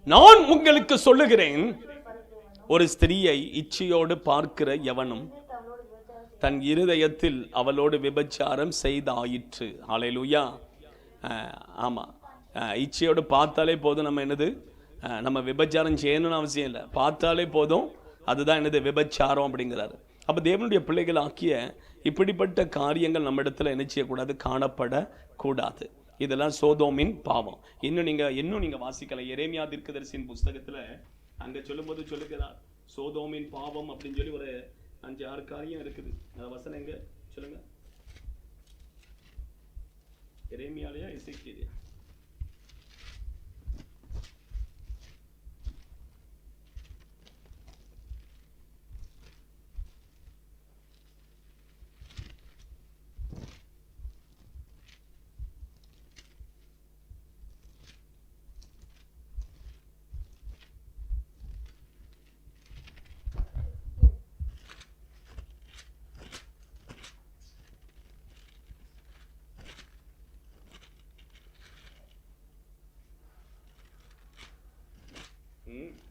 நான் உங்களுக்கு சொல்லுகிறேன், ஒரு ஸ்திரீயை இச்சையோடு பார்க்கிற எவனும் தன் இருதயத்தில் அவளோடு விபச்சாரம் செய்தாயிற்று. ஹல்லேலூயா. ஆமாம், இச்சையோடு பார்த்தாலே போதும். நம்ம என்னது, நம்ம விபச்சாரம் செய்யணும்னு அவசியம் இல்லை, பார்த்தாலே போதும். அதுதான் என்னது, விபச்சாரம் அப்படிங்கிறாரு. அப்போ தேவனுடைய பிள்ளைகள் ஆக்கிய இப்படிப்பட்ட காரியங்கள் நம்ம இடத்துல என்ன செய்யக்கூடாது, காணப்படக்கூடாது. இதெல்லாம் சோதோமின் பாவம். இன்னும் நீங்க வாசிக்கல, எரேமியா தீர்க்கதரிசியின் புஸ்தகத்துல அங்க சொல்லும்போது சொல்லுகிறார், சோதோமின் பாவம் அப்படின்னு சொல்லி ஒரு 5-6 காரியம் இருக்குது. அந்த வசனம் எங்க சொல்லுங்க, எரேமியாலயா எசேக்கியேலயா?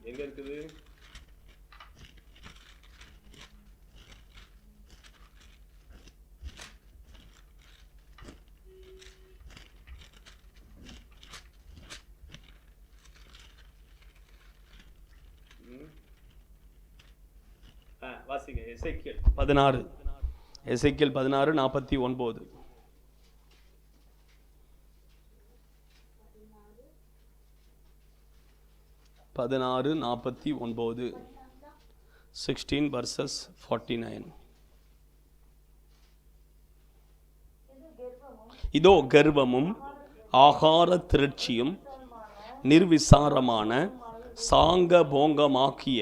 எங்க இருக்குது? வாசிங்க. எசேக்கியேல் 16, எசேக்கியேல் 16:49. 16:49. 16 verses 49. இதோ கர்வமும் ஆகார திரட்சியும் நிர்விசாரமான சாங்க போங்கமாக்கிய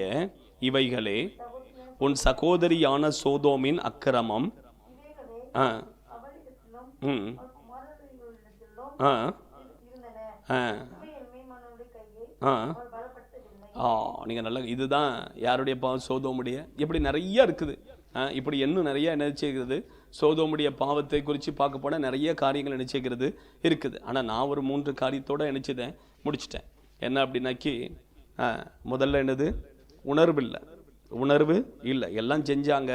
இவைகளே உன் சகோதரியான சோதோமின் அக்கிரமம். நீங்கள் நல்லா, இதுதான் யாருடைய பாவம், சோதோமுடைய. இப்படி நிறைய இருக்குது. இப்படி இன்னும் நிறைய நினைச்சுக்கிறது, சோதோமுடைய பாவத்தை குறித்து பார்க்க போனால் நிறைய காரியங்கள் நினைச்சுக்கிறது இருக்குது. ஆனால் நான் ஒரு 3 காரியத்தோடு நினச்சிட்டேன், முடிச்சிட்டேன். என்ன அப்படின்னாக்கி, முதல்ல என்னது, உணர்வு இல்லை. எல்லாம் செஞ்சாங்க,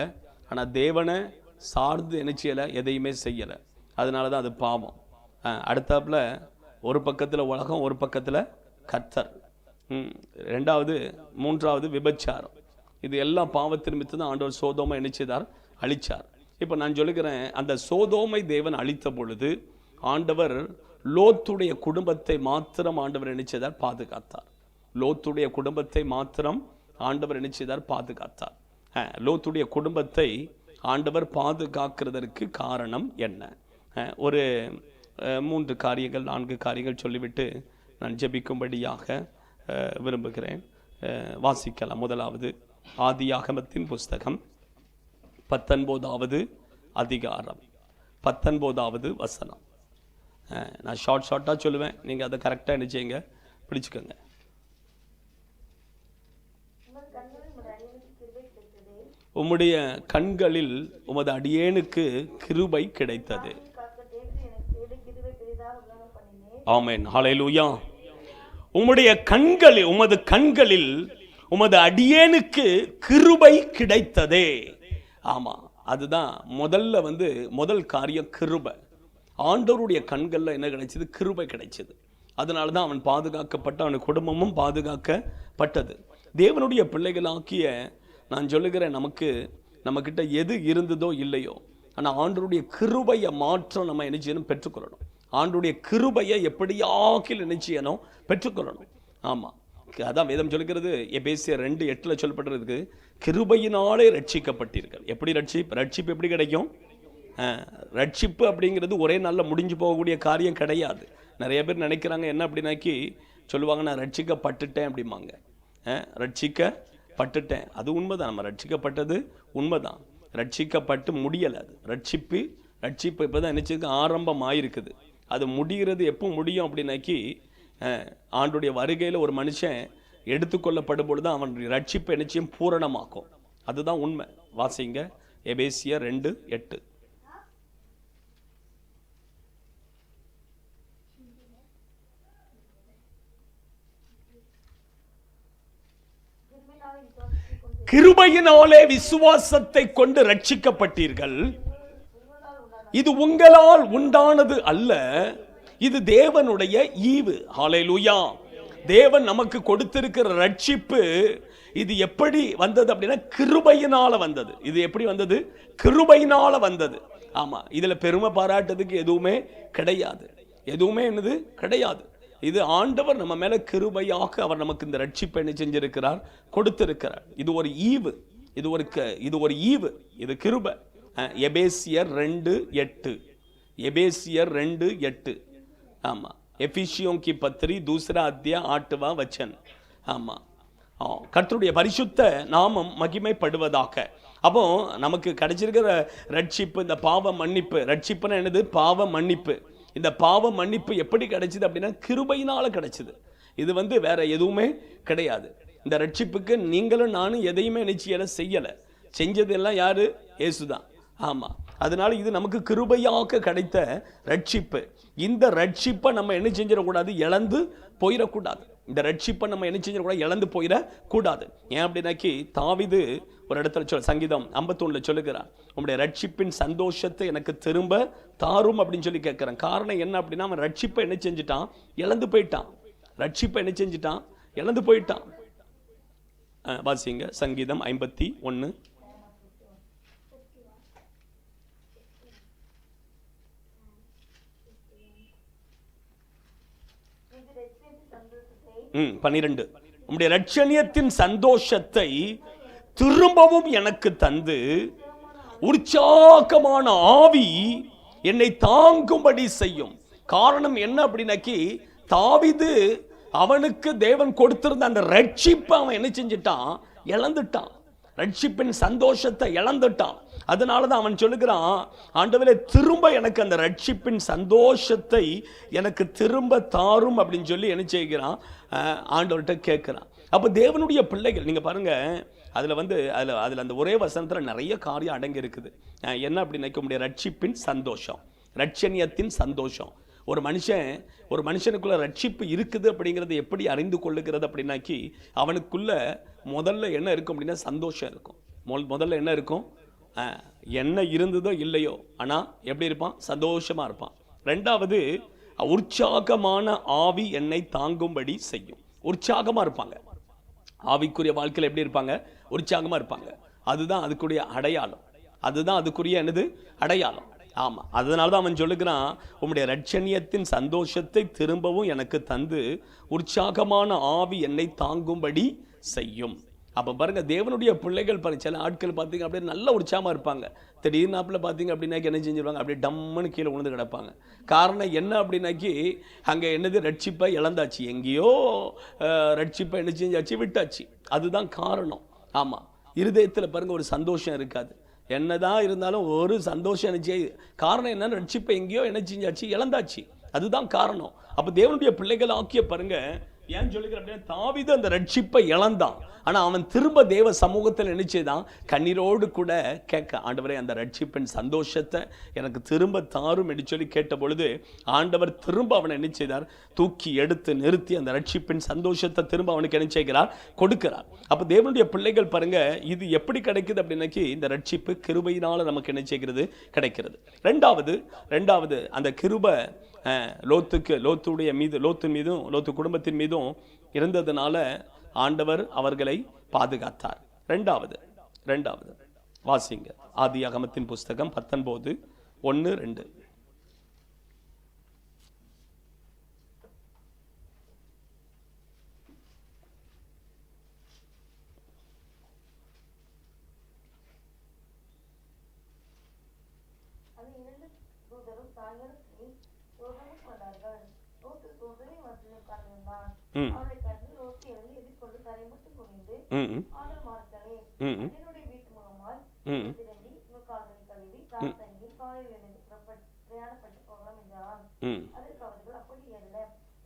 ஆனால் தேவனை சார்ந்து நினைச்சலை, எதையுமே செய்யலை. அதனால தான் அது பாவம். அடுத்தாப்புல ஒரு பக்கத்தில் உலகம், ஒரு பக்கத்தில் கர்த்தர். 2வது 3வது விபச்சாரம். இது எல்லாம் பாவத்தின் மித்து தான் ஆண்டவர் சோதோமை நினைச்சதார், அழிச்சார். இப்போ நான் சொல்லுகிறேன், அந்த சோதோமை தேவன் அழித்த பொழுது ஆண்டவர் லோத்துடைய குடும்பத்தை மாத்திரம் ஆண்டவர் நினைச்சதார், பாதுகாத்தார். லோத்துடைய குடும்பத்தை மாத்திரம் ஆண்டவர் நினைச்சதார், பாதுகாத்தார். லோத்துடைய குடும்பத்தை ஆண்டவர் பாதுகாக்கிறதற்கு காரணம் என்ன? ஒரு 3 காரியங்கள் 4 காரியங்கள் சொல்லிவிட்டு நான் ஜெபிக்கும்படியாக விரும்புகிறேன். வாசிக்கலாம். முதலாவது ஆதியாகமத்தின் புஸ்தகம் 19வது அதிகாரம் 19வது வசனம். நான் ஷார்ட்டாக சொல்லுவேன், நீங்கள் அதை கரெக்டாக என்ன செய்யுங்க, பிடிச்சுக்கோங்க. உம்முடைய கண்களில் உமது அடியேனுக்கு கிருபை கிடைத்தது. ஆமென், ஹல்லேலூயா. உம்முடைய கண்களில், உமது கண்களில் உமது அடியேனுக்கு கிருபை கிடைத்ததே. ஆமா, அதுதான் முதல் காரியம், கிருபை. ஆண்டவருடைய கண்கள்ல என்ன கிடைச்சது? கிருபை கிடைச்சது. அதனால தான் அவன் பாதுகாக்கப்பட்ட, அவன் குடும்பமும் பாதுகாக்கப்பட்டது. தேவனுடைய பிள்ளைகளாக்கிய நான் சொல்லுகிறேன், நம்மக்கிட்ட எது இருந்ததோ இல்லையோ, ஆனால் ஆண்டவருடைய கிருபையை மாற்றம் நம்ம என்ன செய்யணும்? பெற்றுக்கொள்ளணும். ஆண்டவருடைய கிருபையை எப்படியாக்கில் என்ன செய்யணும்? பெற்றுக்கொள்ளணும். ஆமாம், அதான் வேதம் சொல்லுகிறது. எபேசியர் 2:8 சொல்லப்பட்டிருக்கு, கிருபையினாலே ரட்சிக்கப்பட்டீர்கள். எப்படி ரட்சிப்பு எப்படி கிடைக்கும்? ரட்சிப்பு அப்படிங்கிறது ஒரே நாளில் முடிஞ்சு போகக்கூடிய காரியம் கிடையாது. நிறைய பேர் நினைக்கிறாங்க என்ன அப்படின்னாக்கி, சொல்லுவாங்க நான் ரட்சிக்கப்பட்டுட்டேன் அப்படிம்பாங்க. ரட்சிக்கப்பட்டுட்டேன், அது உண்மைதான். நம்ம ரட்சிக்கப்பட்டது உண்மைதான். ரட்சிக்கப்பட்டு முடியலை. அது ரட்சிப்பு ரட்சிப்பு இப்போ தான் நினச்சிருக்கு ஆரம்பம் ஆயிருக்குது. அது முடிகிறது எப்போ முடியும் அப்படின்னாக்கி ஆண்டுடைய வருகையில் ஒரு மனுஷன் எடுத்துக்கொள்ளப்படும் பொழுது அவனுடைய ரட்சிப்பை நிச்சயம் பூரணமாக்கும். அதுதான் உண்மை. வாசிங்க எபேசியர் 2:8. கிருபையினாலே விசுவாசத்தை கொண்டு ரட்சிக்கப்பட்டீர்கள். இது உங்களால் உண்டானது அல்ல, இது தேவனுடைய ஈவு. ஹல்லேலூயா. தேவன் நமக்கு கொடுத்திருக்கிற ரட்சிப்பு இது எப்படி வந்தது அப்படின்னா கிருபையினால வந்தது. இது எப்படி வந்தது? கிருபையினால வந்தது. ஆமா, இதுல பெருமை பாராட்டுறதுக்கு எதுவுமே கிடையாது. எதுவுமே என்னது கிடையாது. இது ஆண்டவர் நம்ம மேல கிருபையாக அவர் நமக்கு இந்த ரட்சிப்பை என்ன செஞ்சிருக்கிறார், கொடுத்திருக்கிறார். இது ஒரு ஈவு, இது ஒரு ஈவு, இது கிருபை. எபேசியர் 2:8. எபேசியர் 2:8. ஆமா, எபிசியோं की पत्री दूसरा अध्याय 8वां वचन. ஆமா, கர்த்தருடைய பரிசுத்த நாமம் மகிமைப்படுவதாக. அப்போ நமக்கு கிடைச்சிருக்கிற ரட்சிப்பு, இந்த பாவ மன்னிப்பு. ரட்சிப்புனா என்னது? பாவ மன்னிப்பு. இந்த பாவ மன்னிப்பு எப்படி கிடைச்சது அப்படின்னா கிருபையினால கிடைச்சது. இது வேற எதுவுமே கிடையாது. இந்த ரட்சிப்புக்கு நீங்களும் நானும் எதையுமே நிச்சயம் செய்யலை. செஞ்சதெல்லாம் யாரு? இயேசுதான். ஆமா, அதனால இது நமக்கு கிருபையாக கிடைத்த ரட்சிப்பு. இந்த ரட்சிப்பை நம்ம என்ன செஞ்சிடக்கூடாது? இழந்து போயிடக்கூடாது. இந்த ரட்சிப்பை நம்ம என்ன செஞ்சிடக்கூடாது? இழந்து போயிடக்கூடாது. ஏன் அப்படின்னாக்கி தாவீது ஒரு இடத்துல சங்கீதம் 51 சொல்லுகிறான், உங்களுடைய ரட்சிப்பின் சந்தோஷத்தை எனக்கு திரும்ப தாரும் அப்படின்னு சொல்லி கேட்கிறான். காரணம் என்ன அப்படின்னா அவன் ரட்சிப்பை என்ன செஞ்சுட்டான்? இழந்து போயிட்டான். ரட்சிப்பை என்ன செஞ்சுட்டான்? இழந்து போயிட்டான். வாசிங்க சங்கீதம் 51. உம்முடைய ரட்சணியத்தின் சந்தோஷத்தை திரும்பவும் எனக்கு தந்து உற்சாகமான ஆவி என்னை தாங்கும்படி செய்யும். காரணம் என்ன அப்படின்னாக்கி தாவீது அவனுக்கு தேவன் கொடுத்திருந்த அந்த ரட்சிப்பை அவன் என்ன செஞ்சிட்டான்? இழந்துட்டான். ரட்சிப்பின் சந்தோஷத்தை இழந்துட்டான். அதனாலதான் அவன் சொல்லுகிறான், ஆண்டவரே திரும்ப எனக்கு அந்த ரட்சிப்பின் சந்தோஷத்தை எனக்கு திரும்ப தாரும் அப்படின்னு சொல்லி என்ன செய்கிறான்? ஆண்டவர்கிட்ட கேட்கிறான். அப்போ தேவனுடைய பிள்ளைகள் நீங்க பாருங்க, அதில் அந்த ஒரே வசனத்தில் நிறைய காரியம் அடங்கி இருக்குது. என்ன அப்படின்னாக்க உங்களுடைய ரட்சிப்பின் சந்தோஷம், ரட்சணியத்தின் சந்தோஷம். ஒரு மனுஷனுக்குள்ள ரட்சிப்பு இருக்குது அப்படிங்கிறது எப்படி அறிந்து கொள்ளுகிறது அப்படின்னாக்கி அவனுக்குள்ள முதல்ல என்ன இருக்கும் அப்படின்னா சந்தோஷம் இருக்கும். முதல்ல என்ன இருக்கும்? என்ன இருந்ததோ இல்லையோ ஆனால் எப்படி இருப்பான்? சந்தோஷமா இருப்பான். ரெண்டாவது, உற்சாகமான ஆவி என்னை தாங்கும்படி செய்யும். உற்சாகமா இருப்பாங்க. ஆவிக்குரிய வாழ்க்கையில் எப்படி இருப்பாங்க? உற்சாகமா இருப்பாங்க. அதுதான் அதுக்குரிய அடையாளம். அதுதான் அதுக்குரிய என்னது? அடையாளம். ஆமா, அதனால தான் அவன் சொல்லுகிறான், உம்முடைய ரட்சணியத்தின் சந்தோஷத்தை திரும்பவும் எனக்கு தந்து உற்சாகமான ஆவி என்னை தாங்கும்படி செய்யும். அப்போ பாருங்க, தேவனுடைய பிள்ளைகள் பாருங்க, சில ஆட்கள் பார்த்தீங்க அப்படியே நல்ல உற்சாகமாக இருப்பாங்க. திடீர்னாப்பில் பார்த்தீங்க அப்படின்னாக்கி என்ன செஞ்சிருவாங்க? அப்படியே டம்முன்னு கீழே விழுந்து கிடப்பாங்க. காரணம் என்ன அப்படின்னாக்கி அங்கே என்னது? ரட்சிப்பை இழந்தாச்சு. எங்கேயோ ரட்சிப்பை என்ன செஞ்சாச்சு? விட்டாச்சு. அதுதான் காரணம். ஆமாம், இருதயத்தில் பாருங்க ஒரு சந்தோஷம் இருக்காது. என்னதான் இருந்தாலும் ஒரு சந்தோஷம் நினைச்சு. காரணம் என்னன்னு? ரட்சிப்பை எங்கேயோ என்ன செஞ்சாச்சு? இழந்தாச்சு. அதுதான் காரணம். அப்போ தேவனுடைய பிள்ளைகள் ஆக்கிய பாருங்க, ஏன் சொல்லுகிறேன் அப்படின்னா தாவீது அந்த ரட்சிப்பை இழந்தான். ஆனா அவன் திரும்ப தேவ சமூகத்தில் நினைச்சதான் கண்ணீரோடு கூட கேட்க, ஆண்டவரே அந்த ரட்சிப்பின் சந்தோஷத்தை எனக்கு திரும்ப தாரும் என்று சொல்லி கேட்ட பொழுது ஆண்டவர் திரும்ப அவனை என்ன செய்தார்? தூக்கி எடுத்து நிறுத்தி அந்த ரட்சிப்பின் சந்தோஷத்தை திரும்ப அவனுக்கு என்ன செய்கிறார்? கொடுக்கிறார். அப்ப தேவனுடைய பிள்ளைகள் பாருங்க, இது எப்படி கிடைக்குது அப்படின்னாக்கி இந்த ரட்சிப்பு கிருபையினால நமக்கு என்ன செய்கிறது? கிடைக்கிறது. ரெண்டாவது அந்த கிருபை லோத்துடைய மீது, லோத்து குடும்பத்தின் மீதும் இருந்ததுனால ஆண்டவர் அவர்களை பாதுகாத்தார். ரெண்டாவது வாசிங்க ஆதியாகமத்தின் புஸ்தகம் 19:1-2. பிரயாணப்பட்டு போகலாம் என்றான். ம் அதற்கு அவர்கள், அப்படி அல்ல,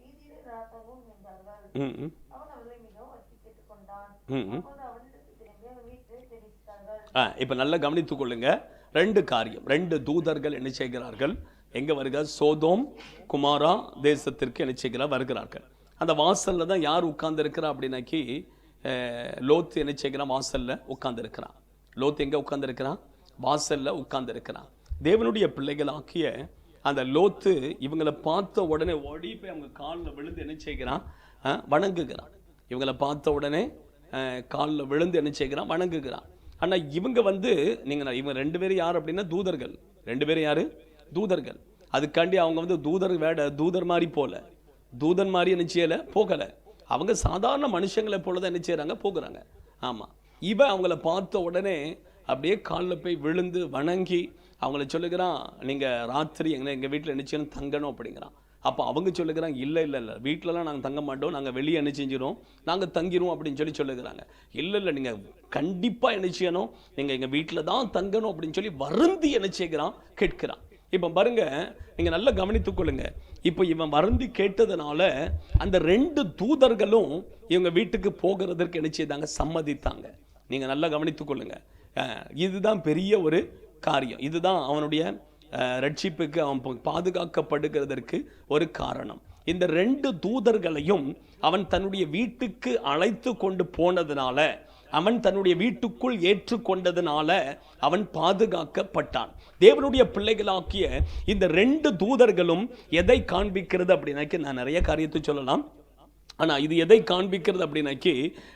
வீதியிலே நடக்கவும் என்றார்கள். ம் ம் அவன் அவர்களை மிகவும் வருத்தி கேட்டுக்கொண்டான். ம் ம் அப்போது அவனிடத்தில் திரும்பி அவன் வீட்டிலே தெரிவித்தார்கள். இப்போ நல்லா கவனித்துக் கொள்ளுங்க. ரெண்டு காரியம், ரெண்டு தூதர்கள் என்ன செய்கிறார்கள், எங்கே வருகிறார், சோதோம் குமாரா தேசத்திற்கு என்ன செய்கிறார், வருகிறார்கள். அந்த வாசலில் தான் யார் உட்கார்ந்து இருக்கிறா அப்படின்னாக்கி லோத் என்ன செய்கிறான், வாசலில் உட்கார்ந்து இருக்கிறான். லோத் எங்கே உட்கார்ந்து இருக்கிறான், வாசலில் உட்கார்ந்து இருக்கிறான். தேவனுடைய பிள்ளைகளாக்கிய அந்த லோத்து இவங்களை பார்த்த உடனே ஓடி போய் அவங்க காலில் விழுந்து என்ன செய்கிறான், வணங்குகிறான். இவங்களை பார்த்த உடனே காலில் விழுந்து என்ன செய்கிறான், வணங்குகிறான். ஆனால் இவங்க நீங்கள் இவங்க ரெண்டு பேரும் யார் அப்படின்னா தூதர்கள். ரெண்டு பேரும் யாரு, தூதர்கள். அதுக்காண்டி அவங்க தூதர் மாதிரி போல, தூதன் மாதிரி என்ன செய்யலை, போகலை. அவங்க சாதாரண மனுஷங்களை போல தான் என்ன செய்கிறாங்க, போகிறாங்க. ஆமாம், இவன் அவங்கள பார்த்த உடனே அப்படியே காலில் போய் விழுந்து வணங்கி அவங்கள சொல்லுகிறான், நீங்கள் ராத்திரி எங்கள் வீட்டில் என்ன செய்யணும், தங்கணும் அப்படிங்கிறான். அப்போ அவங்க சொல்லுகிறாங்க, இல்லை இல்லை இல்லை, வீட்டிலலாம் நாங்கள் தங்க மாட்டோம், நாங்கள் வெளியே என்ன செஞ்சிடும், நாங்கள் தங்கிடுவோம் அப்படின்னு சொல்லுகிறாங்க. இல்லை இல்லை, நீங்கள் கண்டிப்பாக என்ன செய்யணும், நீங்கள் எங்கள் வீட்டில் தான் தங்கணும் அப்படின்னு சொல்லி வருந்தி என்ன செய்கிறான், கேட்கிறான். இப்போ பாருங்க, நீங்கள் நல்லா கவனித்துக் கொள்ளுங்க. இப்போ இவன் வருந்தி கேட்டதுனால அந்த ரெண்டு தூதர்களும் இவங்க வீட்டுக்கு போகிறதற்கு என்ன செய்தாங்க, சம்மதித்தாங்க. நீங்கள் நல்லா கவனித்துக் கொள்ளுங்க. இதுதான் பெரிய ஒரு காரியம். இதுதான் அவனுடைய ரட்சிப்புக்கு அவன் பாதுகாக்கப்படுகிறதற்கு ஒரு காரணம். இந்த ரெண்டு தூதர்களையும் அவன் தன்னுடைய வீட்டுக்கு அழைத்து கொண்டு போனதுனால, அவன் தன்னுடைய வீட்டுக்குள் ஏற்றுக்கொண்டதுனால அவன் பாதுகாக்கப்பட்டான். தேவனுடைய பிள்ளைகளாக்கிய இந்த ரெண்டு தூதர்களும் எதை காண்பிக்கிறது அப்படின்னாக்கி, நான் நிறைய காரியத்தை சொல்லலாம், ஆனால் இது எதை காண்பிக்கிறது அப்படின்னாக்கி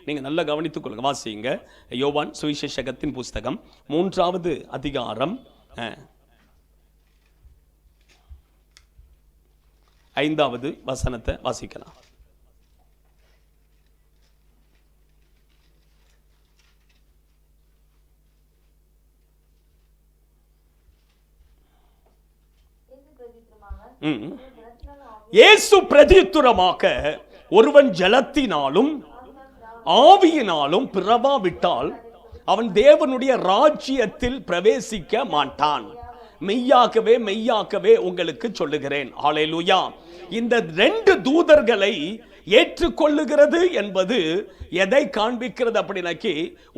நீங்கள் நல்லா கவனித்துக் கொள்ளுங்க. வாசிங்க யோவான் சுவிசேஷகத்தின் புஸ்தகம் 3வது அதிகாரம் 5வது வசனத்தை வாசிக்கலாம். இயேசு பிரதியுத்தரமாக, ஒருவன் ஜலத்தினாலும் ஆவியினாலும் பிறவாவிட்டால் அவன் தேவனுடைய ராஜ்யத்தில் பிரவேசிக்க மாட்டான். மெய்யாகவே மெய்யாகவே உங்களுக்கு சொல்லுகிறேன். ஹல்லேலூயா. இந்த ரெண்டு தூதர்களை ஏற்றுக்கொள்ளுகிறது என்பது எதை காண்பிக்கிறது அப்படின்னாக்கி,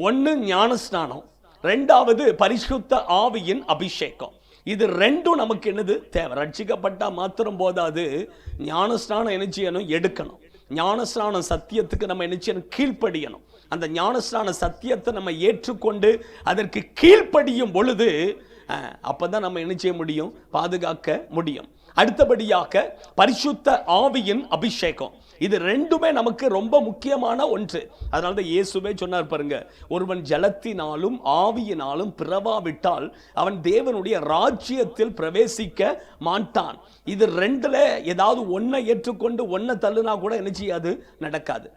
ஒன்று ஞானஸ்நானம், ரெண்டாவது பரிசுத்த ஆவியின் அபிஷேகம். இது ரெண்டும் நமக்கு என்னது தேவை. ரட்சிக்கப்பட்டா மாத்திரம் போதாது, ஞானஸ்நானம் என்ன செய்யணும், எடுக்கணும். ஞானஸ்நான சத்தியத்துக்கு நம்ம என்ன செய்யணும், கீழ்ப்படியணும். அந்த ஞானஸ்நான சத்தியத்தை நம்ம ஏற்றுக்கொண்டு அதற்கு கீழ்ப்படியும் பொழுது அப்பதான் நம்ம என்ன செய்ய முடியும், பாதுகாக்க முடியும். அடுத்தபடியாக பரிசுத்த ஆவியின் அபிஷேகம். இது ரெண்டுமே நமக்கு ரொம்ப முக்கியமான ஒன்று. அதனால தான் இயேசுவே சொன்னார் பாருங்க, ஒருவன் ஜலத்தினாலும் ஆவியினாலும் பிறவாவிட்டால் அவன் தேவனுடைய ராஜ்யத்தில் பிரவேசிக்க மாட்டான். இது ரெண்டுல ஏதாவது ஒன்றை ஏற்றுக்கொண்டு ஒன்றை தள்ளுனா கூட என்ன செய்யாது, நடக்காது.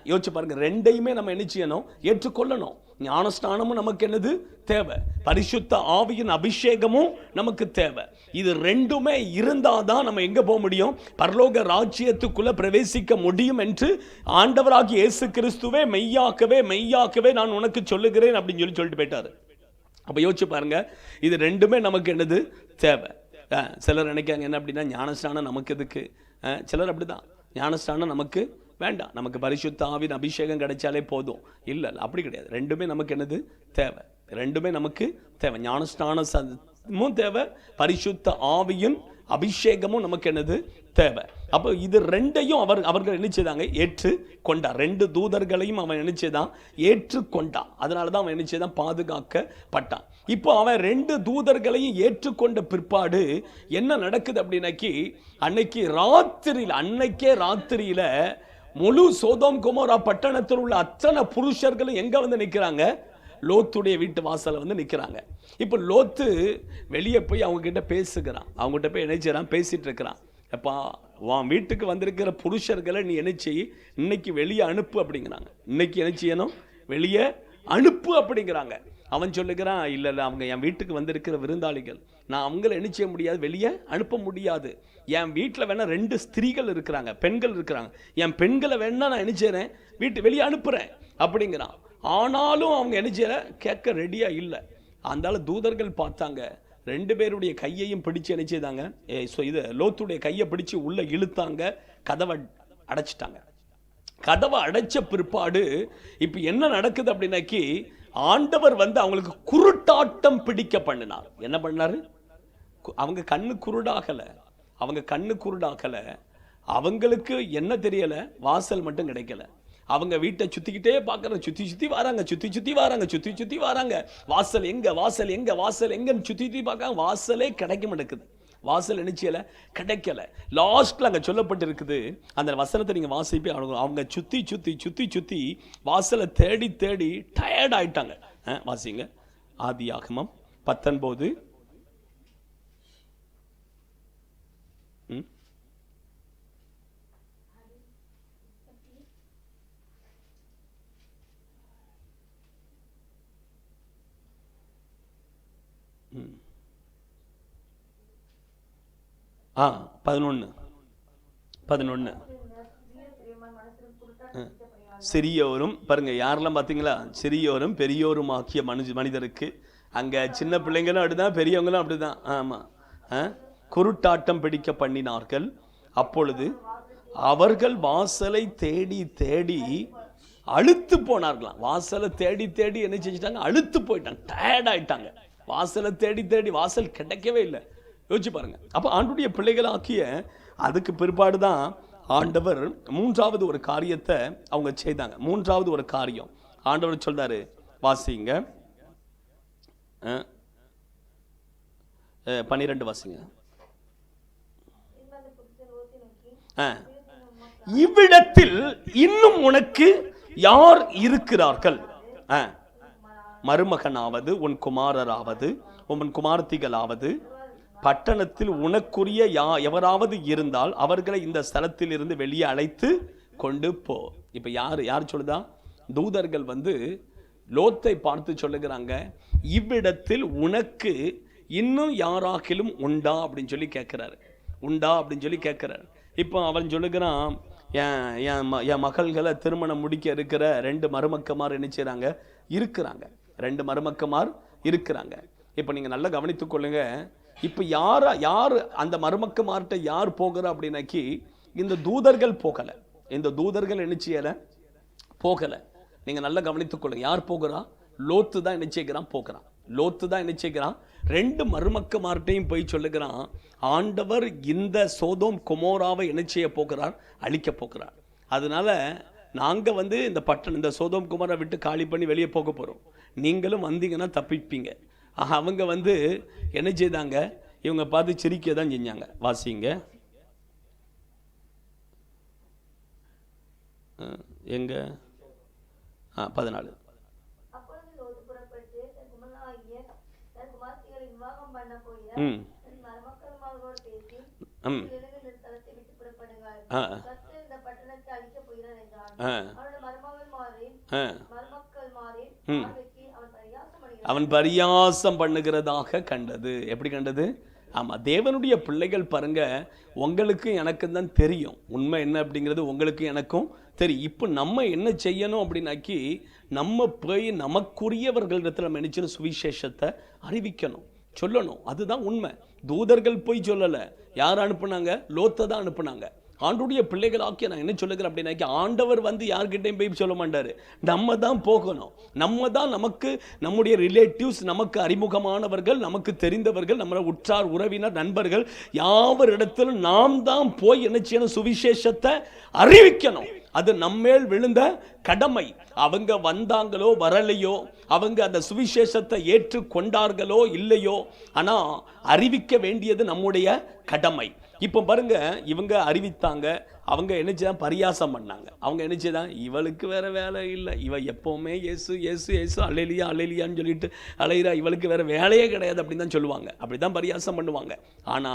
யோசிச்சு பாருங்க, ரெண்டையுமே நம்ம என்ன செய்யணும், ஏற்றுக்கொள்ளணும். ஞானஸ்நானமும் நமக்கு என்னது தேவை, பரிசுத்த ஆவியின் அபிஷேகமும் நமக்கு தேவை. இது ரெண்டுமே இருந்தாதான் நம்ம எங்க போக முடியும், பரலோக ராஜ்யத்துக்குள்ள பிரவேசிக்க முடியும் என்று ஆண்டவராகிய இயேசு கிறிஸ்துவே மெய்யாக்கவே மெய்யாக்கவே நான் உனக்கு சொல்லுகிறேன் அப்படின்னு சொல்லிட்டு போயிட்டாரு. அப்ப யோசிச்சு பாருங்க, இது ரெண்டுமே நமக்கு என்னது தேவை. சிலர் நினைக்காங்க என்ன அப்படின்னா, ஞானஸ்நானம் நமக்கு எதுக்கு, சிலர் அப்படிதான், ஞானஸ்நானம் நமக்கு வேண்டாம், நமக்கு பரிசுத்த ஆவியின் அபிஷேகம் கிடைச்சாலே போதும். இல்லை, அப்படி கிடையாது. ரெண்டுமே நமக்கு என்னது தேவை, ரெண்டுமே நமக்கு தேவை. ஞானஸ்நானமும் தேவை, பரிசுத்த ஆவியின் அபிஷேகமும் நமக்கு என்னது தேவை. அப்போ இது ரெண்டையும் அவர்கள் என்ன செய்தாங்க, ஏற்றுக்கொண்டார். ரெண்டு தூதர்களையும் அவன் என்ன செய்தான், ஏற்றுக்கொண்டான். அதனால தான் அவன் என்ன செய்தான், பாதுகாக்கப்பட்டான். இப்போ அவன் ரெண்டு தூதர்களையும் ஏற்றுக்கொண்ட பிற்பாடு என்ன நடக்குது அப்படின்னாக்கி, அன்னைக்கே ராத்திரியில முழு சோதோம் கொமோரா பட்டணத்தில் உள்ள அத்தனை புருஷர்களும் எங்க வந்து நிற்கிறாங்க, லோத்துடைய வீட்டு வாசல்ல நிற்கிறாங்க. இப்போ லோத்து வெளியே போய் அவங்க கிட்ட பேசுகிறான். அவங்ககிட்ட போய் என்ன செய்யறான், பேசிட்டு இருக்கிறான். எப்பா, உன் வீட்டுக்கு வந்திருக்கிற புருஷர்களை நீ என்ன செய், இன்னைக்கு வெளியே அனுப்பு அப்படிங்கிறாங்க. இன்னைக்கு என்ன செய்யணும், வெளியே அனுப்பு அப்படிங்கிறாங்க. அவன் சொல்லுகிறான், இல்லை இல்லை, அவங்க என் வீட்டுக்கு வந்திருக்கிற விருந்தாளிகள், நான் அவங்கள என்ன செய்ய முடியாது, வெளியே அனுப்ப முடியாது. என் வீட்டில் வேணா 2 ஸ்திரீகள் இருக்கிறாங்க, பெண்கள் இருக்கிறாங்க, என் பெண்களை வேணா நான் என்ன செய்கிறேன், வெளியே அனுப்புகிறேன் அப்படிங்கிறான். ஆனாலும் அவங்க என்ன செய்யற, கேட்க ரெடியாக இல்லை. அதனால தூதர்கள் பார்த்தாங்க, 2 பேருடைய கையையும் பிடிச்சு என்ன செய்தாங்க, இது லோத்துடைய கையை பிடிச்சு உள்ள இழுத்தாங்க, கதவை அடைச்சிட்டாங்க. கதவை அடைச்ச பிற்பாடு இப்ப என்ன நடக்குது அப்படின்னாக்கி, ஆண்டவர் வந்து அவங்களுக்கு குருட்டாட்டம் பிடிக்க பண்ணினார். என்ன பண்ணாரு? அவங்க கண்ணு குருடாகல, அவங்களுக்கு என்ன தெரியல, வாசல் மட்டும் கிடைக்கல. அவங்க வீட்டை சுத்திக்கிட்டே பார்க்கற, சுத்தி வராங்க, வாசல் எங்கன்னு சுத்தி பார்க்க வாசலே கிடைக்க மாட்டேங்குது. வாசல் நினைச்சல கிடைக்கல. லாஸ்ட்ல அங்க சொல்லப்பட்டிருக்குது, அந்த வசனத்தை நீங்க வாசிப்பே அவங்க சுத்தி வாசலை தேடி டயர்ட் ஆயிட்டாங்க. வாசிங்க ஆதியாகமம் 19. ஆ 11. சிறியோரும் பாருங்க, யாரெல்லாம் பார்த்தீங்களா, சிறியோரும் பெரியோரும் ஆக்கிய மனிதருக்கு, அங்க சின்ன பிள்ளைங்களும் அப்படிதான், பெரியவங்களும் அப்படிதான். ஆமா, குருட்டாட்டம் பிடிக்க பண்ணினார்கள். அப்பொழுது அவர்கள் வாசலை தேடி அழுத்து போனார்களாம். வாசலை தேடி என்ன செஞ்சிட்டாங்க, அழுத்து போயிட்டாங்க, டயர்ட் ஆயிட்டாங்க. வாசலை தேடி வாசல் கிடைக்கவே இல்லை. யோசிச்சு பாருங்க. அப்ப ஆண்டுடைய பிள்ளைகள் ஆக்கிய அதுக்கு பிற்பாடு தான் ஆண்டவர் 3வது ஒரு காரியத்தை அவங்க செய்தாங்க. 3வது ஒரு காரியம் ஆண்டவர் சொல்றாரு, வாசிங்க 12 வாசிங்க. இவ்விடத்தில் இன்னும் உனக்கு யார் இருக்கிறார்கள்? மருமகனாவது உன் குமாரராவது உன் குமார்த்திகளாவது பட்டணத்தில் உனக்குரிய எவராவது இருந்தால் அவர்களை இந்த ஸ்தலத்தில் இருந்து வெளியே அழைத்து கொண்டு போ. இப்ப யார் சொல்லுதா? தூதர்கள் வந்து லோத்தை பார்த்து சொல்லுகிறாங்க, இவ்விடத்தில் உனக்கு இன்னும் யாராகிலும் உண்டா அப்படின்னு சொல்லி கேட்கிறாரு. இப்போ அவன் சொல்லுகிறான், என் மகள்களை திருமணம் முடிக்க இருக்கிற 2 மருமக்கமார் என்ன செய்றாங்க, இருக்கிறாங்க. 2 மருமக்கமார் இருக்கிறாங்க. இப்போ நீங்க நல்லா கவனித்துக் கொள்ளுங்க. இப்ப யார் அந்த மருமக்கமார்ட்ட யார் போகிறா அப்படின்னாக்கி, இந்த தூதர்கள் போகல. என்ன செய்யல, போகல. நீங்க நல்லா கவனித்துக் கொள்ளுங்க. யார் போகிறா? லோத்து தான் என்ன செய்கிறான், 2 மருமக்கமார்ட்டையும் போய் சொல்லுகிறான், ஆண்டவர் இந்த சோதோம் கொமோராவை என்ன செய்ய போகிறார், அழிக்க போகிறார். அதனால நாங்க வந்து இந்த சோதோம் கொமோரா விட்டு காலி பண்ணி வெளியே போக போறோம், நீங்களும் வந்தீங்கன்னா தப்பிப்பீங்க. அவங்க வந்து என்ன செய்தாங்க, இவங்க பார்த்து சிரிக்க தான் செஞ்சாங்க. வாசிங்க எங்க 14. அவன் பரியாசம் பண்ணுகிறதாக கண்டது. எப்படி கண்டது? ஆமா, தேவனுடைய பிள்ளைகள் பாருங்க, உங்களுக்கு எனக்கு தான் தெரியும் உண்மை என்ன அப்படிங்கிறது, உங்களுக்கு எனக்கும் தெரியும். இப்போ நம்ம என்ன செய்யணும் அப்படின்னாக்கி, நம்ம போய் நமக்குரியவர்களிடத்தில் நம்ம நினைச்சு சுவிசேஷத்தை அறிவிக்கணும், சொல்லணும். அதுதான் உண்மை. தூதர்கள் போய் சொல்லல. யார் அனுப்புனாங்க? லோத்தை தான் அனுப்புனாங்க. ஆண்டுடைய பிள்ளைகளாக்கி நான் என்ன சொல்லுகிறேன் அப்படின்னாக்கி, ஆண்டவர் வந்து யார்கிட்டையும் போய் சொல்ல மாட்டாரு, நம்ம தான் போகணும். நம்ம தான் நமக்கு நம்முடைய ரிலேட்டிவ்ஸ், நமக்கு அறிமுகமானவர்கள், நமக்கு தெரிந்தவர்கள், நம்ம உற்றார் உறவினர் நண்பர்கள் யாவரிடத்திலும் நாம் தான் போய் என்ன செய்யணும், சுவிசேஷத்தை அறிவிக்கணும். அது நம்மேல் விழுந்த கடமை. அவங்க வந்தாங்களோ வரலையோ, அவங்க அந்த சுவிசேஷத்தை ஏற்று கொண்டார்களோ இல்லையோ, ஆனா அறிவிக்க வேண்டியது நம்முடைய கடமை. இப்போ பாருங்க, இவங்க அறிவித்தாங்க, அவங்க என்ன செய்ய பரியாசம் பண்ணாங்க. அவங்க என்ன செய்தான், இவளுக்கு வேற வேலை இல்லை, இவ எப்பவுமே இயேசு இயேசு இயேசு அல்லேலியா அல்லேலியான்னு சொல்லிட்டு அலையிறா, இவளுக்கு வேற வேலையே கிடையாது அப்படின்னு தான் சொல்லுவாங்க. அப்படிதான் பரியாசம் பண்ணுவாங்க. ஆனா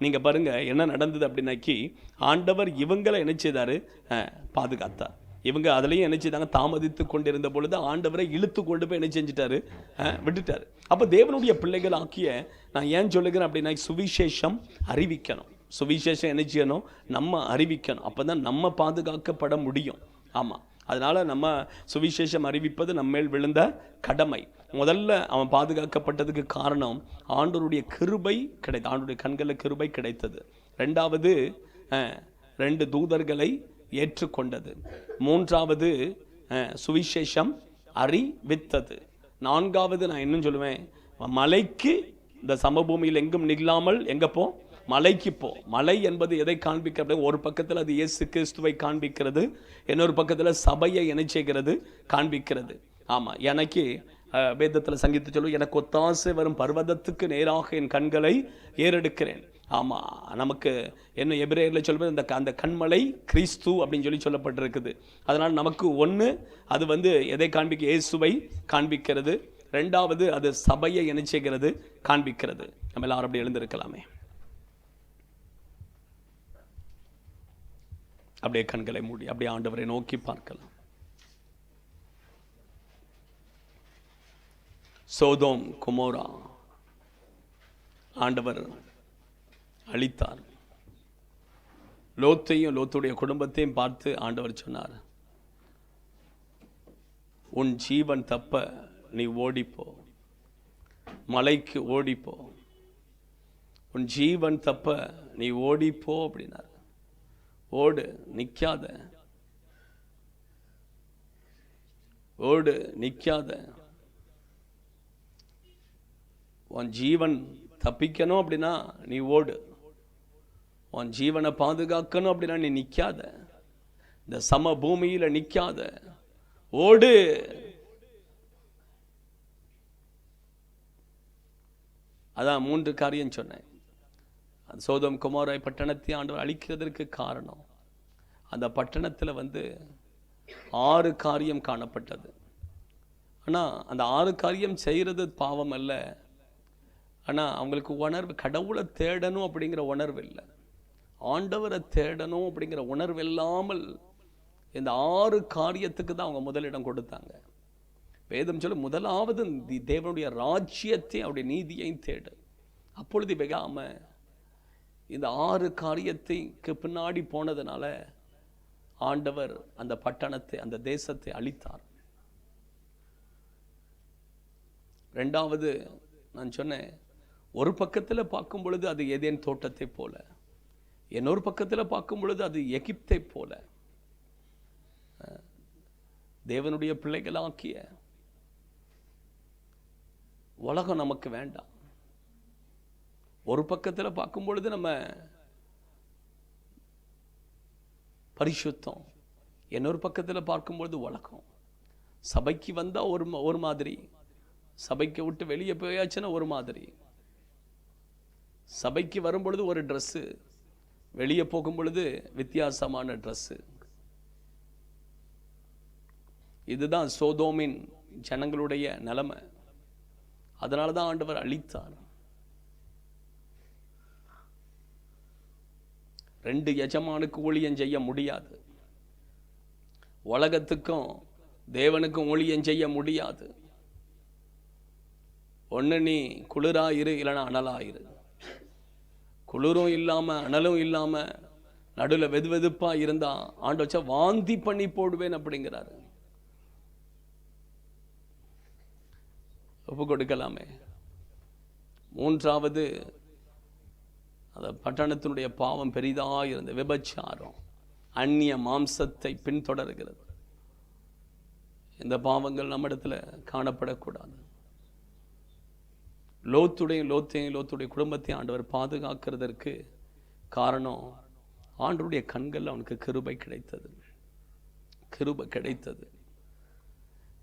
நீங்க பாருங்க என்ன நடந்தது அப்படின்னாக்கி, ஆண்டவர் இவங்களை என்ன செய்தாரு, பாதுகாத்தார். இவங்க அதுலயும் என்ன செய்தாங்க, தாமதித்து கொண்டிருந்த பொழுது ஆண்டவரை இழுத்து கொண்டு போய் என்ன செஞ்சிட்டாரு, விட்டுட்டாரு. அப்ப தேவனுடைய பிள்ளைகள் ஆக்கிய நான் ஏன் சொல்லுகிறேன் அப்படின்னா, சுவிசேஷம் அறிவிக்கணும். சுவிசேஷம் என்ன செய்யணும், நம்ம அறிவிக்கணும். அப்பதான் நம்ம பாதுகாக்கப்பட முடியும். ஆமா, அதனால நம்ம சுவிசேஷம் அறிவிப்பது நம்மேல் விழுந்த கடமை. முதல்ல அவன் பாதுகாக்கப்பட்டதுக்கு காரணம் ஆண்டவருடைய கிருபை கிடைத்தது. ஆண்டவருடைய கண்களில் கிருபை கிடைத்தது. ரெண்டாவது 2 தூதர்களை ஏற்றுக்கொண்டது. மூன்றாவது சுவிசேஷம் அறிவித்தது. நான்காவது நான் இன்னும் சொல்லுவேன், மலைக்கு இந்த சமபூமியில் எங்கும் நிகழாமல் எங்கே போ, மலைக்கு போ. மலை என்பது எதை காண்பிக்கிறது? ஒரு பக்கத்தில் அது இயேசு கிறிஸ்துவை காண்பிக்கிறது, இன்னொரு பக்கத்தில் சபையை இணைச்சேகிறது காண்பிக்கிறது. ஆமாம், எனக்கு வேதத்தில் சங்கீதத்தை சொல்லு, எனக்கு ஒத்தாசை வரும் பர்வதத்துக்கு நேராக என் கண்களை ஏறெடுக்கிறேன். ஆமாம், நமக்கு என்ன எபிரேயரில் சொல்வது, அந்த கண்மலை கிறிஸ்து அப்படின்னு சொல்லப்பட்டிருக்குது. அதனால் நமக்கு ஒன்று அது எதை காண்பிக்க, இயேசுவை காண்பிக்கிறது. ரெண்டாவது அது சபையை இணைச்சேகிறது காண்பிக்கிறது. நம்ம எல்லாரும் அப்படி எழுந்திருக்கலாமே. அப்படியே கண்களை மூடி அப்படியே ஆண்டவரை நோக்கி பார்க்கலாம். சோதோம் குமோரா ஆண்டவர் அழித்தார். லோத்தையும் லோத்துடைய குடும்பத்தையும் பார்த்து ஆண்டவர் சொன்னார், உன் ஜீவன் தப்ப நீ ஓடிப்போ, மலைக்கு ஓடிப்போ, உன் ஜீவன் தப்ப நீ ஓடிப்போ அப்படின்னார். ஓடு, நிக்காத, ஓடு, நிக்காத. உன் ஜீவன் தப்பிக்கணும் அப்படின்னா நீ ஓடு, உன் ஜீவனை பாதுகாக்கணும் அப்படின்னா நீ நிக்காத, இந்த சம பூமியில நிக்காத, ஓடு. அதான் 3 காரியம் சொன்னேன். சோதோம் குமாரை பட்டணத்தை ஆண்டவர் அழிக்கிறதற்கு காரணம், அந்த பட்டணத்தில் 6 காரியம் காணப்பட்டது. ஆனால் அந்த 6 காரியம் செய்கிறது பாவம் அல்ல. ஆனால் அவங்களுக்கு உணர்வு, கடவுளை தேடணும் அப்படிங்கிற உணர்வு இல்லை, ஆண்டவரை தேடணும் அப்படிங்கிற உணர்வு இல்லாமல் இந்த 6 காரியத்துக்கு தான் அவங்க முதலிடம் கொடுத்தாங்க. வேதம் சொல்ல, முதலாவது தேவனுடைய ராஜ்யத்தை அவருடைய நீதியையும் தேடு, அப்பொழுது வெகாம. இந்த 6 காரியத்துக்கு பின்னாடி போனதுனால ஆண்டவர் அந்த பட்டணத்தை, அந்த தேசத்தை அழித்தார். ரெண்டாவது நான் சொன்னேன், ஒரு பக்கத்தில் பார்க்கும் பொழுது அது ஏதேன் தோட்டத்தை போல, இன்னொரு பக்கத்தில் பார்க்கும் பொழுது அது எகிப்தை போல. தேவனுடைய பிள்ளைகளாக்கிய உலகம் நமக்கு வேண்டாம். ஒரு பக்கத்தில் பார்க்கும் பொழுது நம்ம பரிசுத்தம், இன்னொரு பக்கத்தில் பார்க்கும்பொழுது உலகம். சபைக்கு வந்தால் ஒரு மாதிரி, சபைக்கு விட்டு வெளியே போயாச்சுன்னா ஒரு மாதிரி, சபைக்கு வரும் பொழுது ஒரு ட்ரெஸ்ஸு, வெளியே போகும் பொழுது வித்தியாசமான ட்ரெஸ்ஸு. இதுதான் சோதோமின் ஜனங்களுடைய நிலைமை. அதனால தான் ஆண்டவர் அழித்தார். 2 எஜமானுக்கு ஊழியம் செய்ய முடியாது, உலகத்துக்கும் தேவனுக்கும் ஊழியம் செய்ய முடியாது. ஒன்று நீ குளிராயிரு, இல்லைன்னா அனலாயிரு. குளிரும் இல்லாமல் அனலும் இல்லாமல் நடுவில் வெதுவெதுப்பாக இருந்தால் ஆண்டு வச்சா வாந்தி பண்ணி போடுவேன் அப்படிங்கிறாரு. ஒப்பு கொடுக்கலாமே. மூன்றாவது, அந்த பட்டணத்தினுடைய பாவம் பெரிதாக இருந்த விபச்சாரம், அந்நிய மாம்சத்தை பின்தொடர்கிறது. இந்த பாவங்கள் நம்ம இடத்துல காணப்படக்கூடாது. லோத்துடைய குடும்பத்தை ஆண்டவர் பாதுகாக்கிறதற்கு காரணம், ஆண்டவருடைய கண்கள் அவனுக்கு கிருபை கிடைத்தது, கிருபை கிடைத்தது,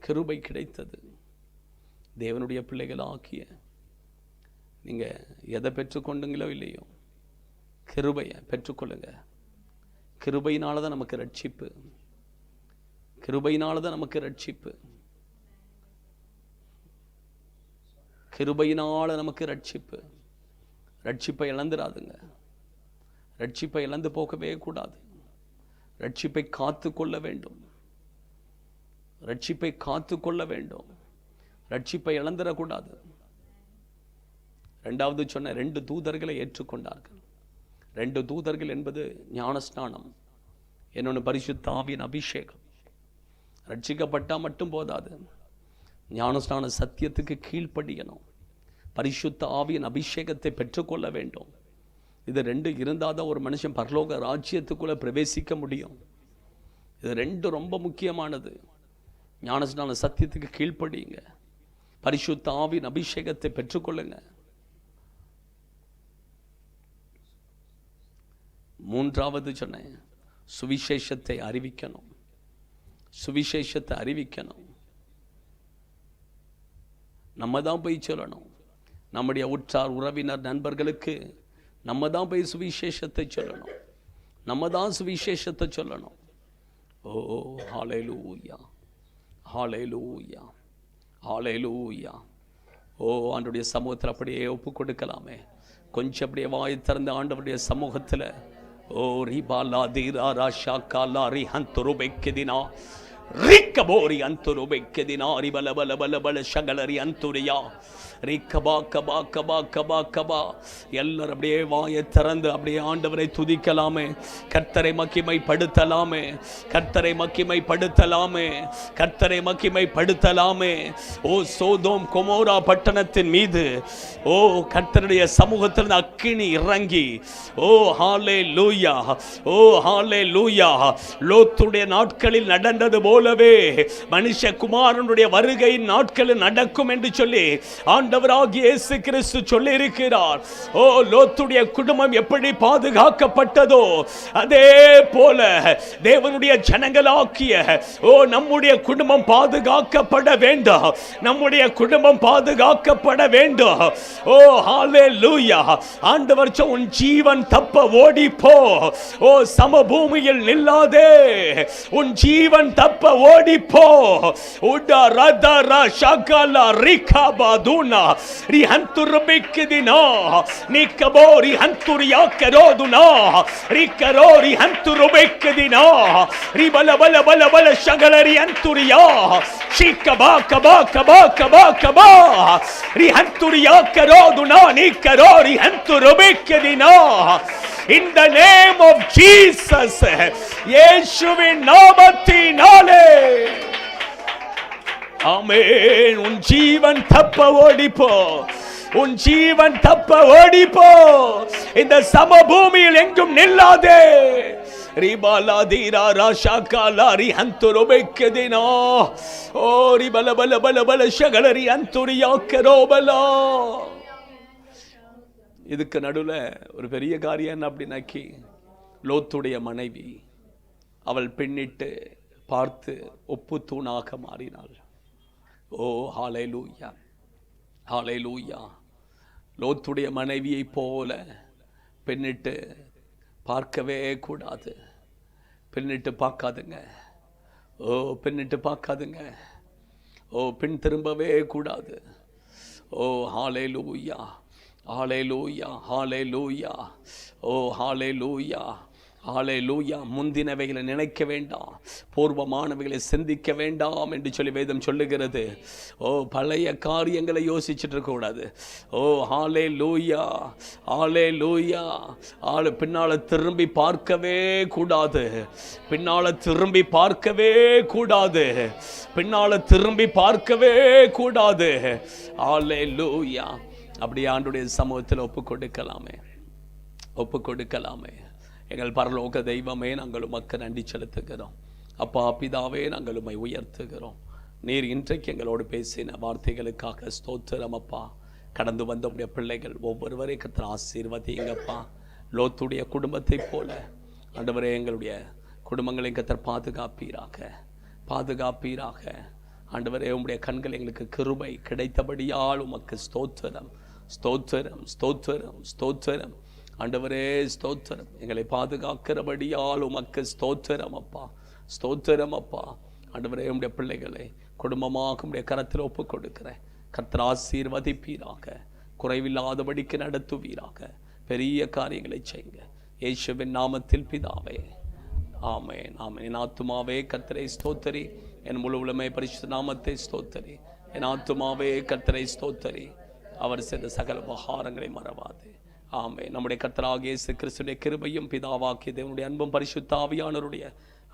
கிருபை கிடைத்தது. தேவனுடைய பிள்ளைகள் ஆக்கிய நீங்கள் எதை பெற்றுக்கொண்டுங்களோ இல்லையோ, கிருபையை பெற்றுக்கொள்ளுங்க. கிருபையினால தான் நமக்கு ரட்சிப்பு, கிருபையினால தான் நமக்கு ரட்சிப்பு, கிருபையினால நமக்கு ரட்சிப்பு. ரட்சிப்பை இழந்துடாதுங்க, ரட்சிப்பை இழந்து போகவே கூடாது. ரட்சிப்பை காத்து கொள்ள வேண்டும், ரட்சிப்பை காத்து கொள்ள வேண்டும், ரட்சிப்பை இழந்துடக்கூடாது. ரெண்டாவது சொன்ன 2 தூதர்களை ஏற்றுக்கொண்டார்கள். 2 தூதர்கள் என்பது ஞானஸ்நானம், இன்னொன்று பரிசுத்த ஆவியின் அபிஷேகம். ரட்சிக்கப்பட்டால் மட்டும் போதாது, ஞானஸ்நான சத்தியத்துக்கு கீழ்ப்படியணும். பரிசுத்த ஆவியின் அபிஷேகத்தை பெற்றுக்கொள்ள வேண்டும். இது ரெண்டு இருந்தால் தான் ஒரு மனுஷன் பரலோக ராஜ்யத்துக்குள்ளே பிரவேசிக்க முடியும். இது ரெண்டு ரொம்ப முக்கியமானது. ஞானஸ்நான சத்தியத்துக்கு கீழ்ப்படியுங்க, பரிசுத்த ஆவியின் அபிஷேகத்தை பெற்றுக்கொள்ளுங்க. மூன்றாவது சொன்னேன், சுவிசேஷத்தை அறிவிக்கணும். சுவிசேஷத்தை அறிவிக்கணும். நம்ம தான் போய் சொல்லணும். நம்முடைய உற்றார் உறவினர் நண்பர்களுக்கு நம்ம தான் போய் சுவிசேஷத்தை சொல்லணும். நம்ம தான் சுவிசேஷத்தை சொல்லணும். ஓ ஹல்லேலூயா, ஹல்லேலூயா, ஹல்லேலூயா. ஓ ஆண்டவருடைய சமூகத்தில் அப்படியே ஒப்பு கொடுக்கலாமே. கொஞ்சம் அப்படியே வாய் திறந்த ஆண்டவருடைய சமூகத்தில் ஓ ரிபாலா தீரா ராஷா காலா ரிஹந்துருபெக்கதினா ரிக்கபோரி அந்துருபெக்கதினா ரிபல பல பல பல ஷகலரி அந்துரியா ரிக்கபா கபா கபா கபா கபா. எல்லாரும் அப்படியே வாயை திறந்து அப்படியே ஆண்டவரை துதிக்கலாமே. கர்த்தரை மகிமைப்படுத்தலாமே, கர்த்தரை மகிமைப்படுத்தலாமே, கர்த்தரை மகிமைப்படுத்தலாமே. ஓ சோதோம் கொமோரா பட்டணத்தின் மீது ஓ கர்த்தருடைய சமூகத்தில் அக்கினி இறங்கி ஓ ஹல்லேலூயா, ஓ ஹல்லேலூயா. லோத்துடைய நாட்களில் நடந்தது போலவே மனுஷகுமாரனுடைய வருகையின் நாட்களில் நடக்கும் என்று சொல்லி ஆண்டவராகிய இயேசு கிறிஸ்து சொல்லி இருக்கிறார். ஓ லோத்துடைய குடும்பம் எப்படி பாதுகாக்கப்பட்டதோ அதே போல தேவனுடைய ஜனங்களாக்கிய ஓ நம்முடைய குடும்பம் பாதுகாக்கப்பட வேண்டும். நம்முடைய குடும்பம் பாதுகாக்கப்பட வேண்டும். ஓ ஹல்லேலூயா. ஆண்டவர் உன் ஜீவன் தப்ப ஓடி போ. ஓ சமபூமியில் நில்லாதே, உன் ஜீவன் தப்ப ஓடி போ. உடா ரதா ரா ஷகலா ரிகபாதுனா ரிஹந்துருபிக்கதினா நிக்கபோரி ஹந்துரியா கரோதுனா ரிகரோரி ஹந்துருபிக்கதினா ரிபல பல பல பல ஷகலரி ஹந்துரியா ஷிகபா Kaba Kaba Kaba Kaba ரிஹந்துரியா கரோதுனா நிகரோரி ஹந்துருபிக்கதினா. In the name of Jesus, இயேசுவின் நாமத்தினாலே ஆமென். உன் ஜீவன் தப்ப ஓடிப்போ, உன் ஜீவன் தப்ப ஓடிப்போ. இந்த சமபூமியில் எங்கும் நில்லாதே. ரிபாலா தீரா ராஷா காலா ரிஹந்துருபெக்கதினா ஓ ரிபல பல பல பல ஷகலரி அந்துரியா கரோபலா. இதுக்கு நடுவில் ஒரு பெரிய காரியம் என்ன அப்படின்னாக்கி, லோத்துடைய மனைவி அவள் பெண்ணிட்டு பார்த்து ஒப்பு தூணாக மாறினாள். ஓ ஹல்லேலூயா, ஹல்லேலூயா. லோத்துடைய மனைவியை போல பெண்ணிட்டு பார்க்கவே கூடாது. பெண்ணிட்டு பார்க்காதுங்க. ஓ பெண்ணிட்டு பார்க்காதுங்க. ஓ பெண் திரும்பவே கூடாது. ஓ ஹல்லேலூயா, ஹல்லேலூயா, ஹல்லேலூயா. ஓ ஹல்லேலூயா, ஹல்லேலூயா. முந்தினவைகளை நினைக்க வேண்டாம், பூர்வமானவைகளை சிந்திக்க வேண்டாம் என்று சொல்லி வேதம் சொல்லுகிறது. ஓ பழைய காரியங்களை யோசிச்சுட்டு இருக்க கூடாது. ஓ ஹல்லேலூயா, ஹல்லேலூயா. பின்னால திரும்பி பார்க்கவே கூடாது. பின்னால திரும்பி பார்க்கவே கூடாது. பின்னால திரும்பி பார்க்கவே கூடாது. ஹல்லேலூயா. அப்படியே ஆண்டவருடைய சமூகத்தில் ஒப்பு கொடுக்கலாமே, ஒப்பு கொடுக்கலாமே. எங்கள் பரலோக தெய்வமே, நாங்கள் உமக்கு நன்றி செலுத்துகிறோம். அப்பா பிதாவே, நாங்கள் உம்மை உயர்த்துகிறோம். நீர் இன்றைக்கு எங்களோடு பேசின வார்த்தைகளுக்காக ஸ்தோத்திரம் அப்பா. கடந்து வந்த உடைய பிள்ளைகள் ஒவ்வொருவரை கர்த்தர் ஆசீர்வதிங்கப்பா. லோத்துடைய குடும்பத்தை போல ஆண்டவரே எங்களுடைய குடும்பங்களை கர்த்தர் பாதுகாப்பீராக, பாதுகாப்பீராக. ஆண்டவரே உம்முடைய கண்கள் எங்களுக்கு கிருபை கிடைத்தபடியால் உமக்கு ஸ்தோத்திரம், ஸ்தோத்திரம், ஸ்தோத்திரம், ஸ்தோத்திரம். ஆண்டவரே ஸ்தோத்திரம். எங்களை பாதுகாக்கிறபடியால் உமக்கு ஸ்தோத்திரம் அப்பா, ஸ்தோத்திரம் அப்பா. ஆண்டவரே உம்முடைய பிள்ளைகளை குடும்பமாக உம்முடைய கரத்தில் ஒப்பு கொடுக்கிறேன். கர்த்தர் ஆசீர்வதிப்பீராக, குறைவில்லாதபடிக்கு நடத்துவீராக. பெரிய காரியங்களை செய்யுங்க இயேசுவின் நாமத்தில் பிதாவே, ஆமென், ஆமென். என் ஆத்துமாவே கர்த்தரை ஸ்தோத்தரி, என் முழு உலகமே பரிசுத்த நாமத்தை ஸ்தோத்தரி. என் ஆத்துமாவே கர்த்தரை ஸ்தோத்தரி, அவர் செய்த சகல உபகாரங்களை மறவாது. ஆமென். நம்முடைய கர்த்தராகிய இயேசு கிறிஸ்துவின் கிருபையும் பிதாவாகிய தேவனுடைய அன்பும் பரிசுத்த ஆவியானவருடைய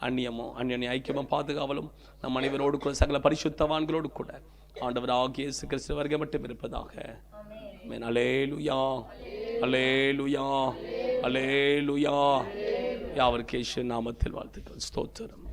அந்நியமும் ஐக்கியமும் பாதுகாவலும் நம் அனைவரோடு கூட சகல பரிசுத்தவான்களோடு கூட ஆண்டவராகிய இயேசு கிறிஸ்து வருகை மட்டும் இருப்பதாக. ஆமென். அல்லேலூயா, அல்லேலூயா, அல்லேலூயா. யாவருக்கு இயேசு நாமத்தில் வாழ்த்துக்கள். ஸ்தோத்திரம்.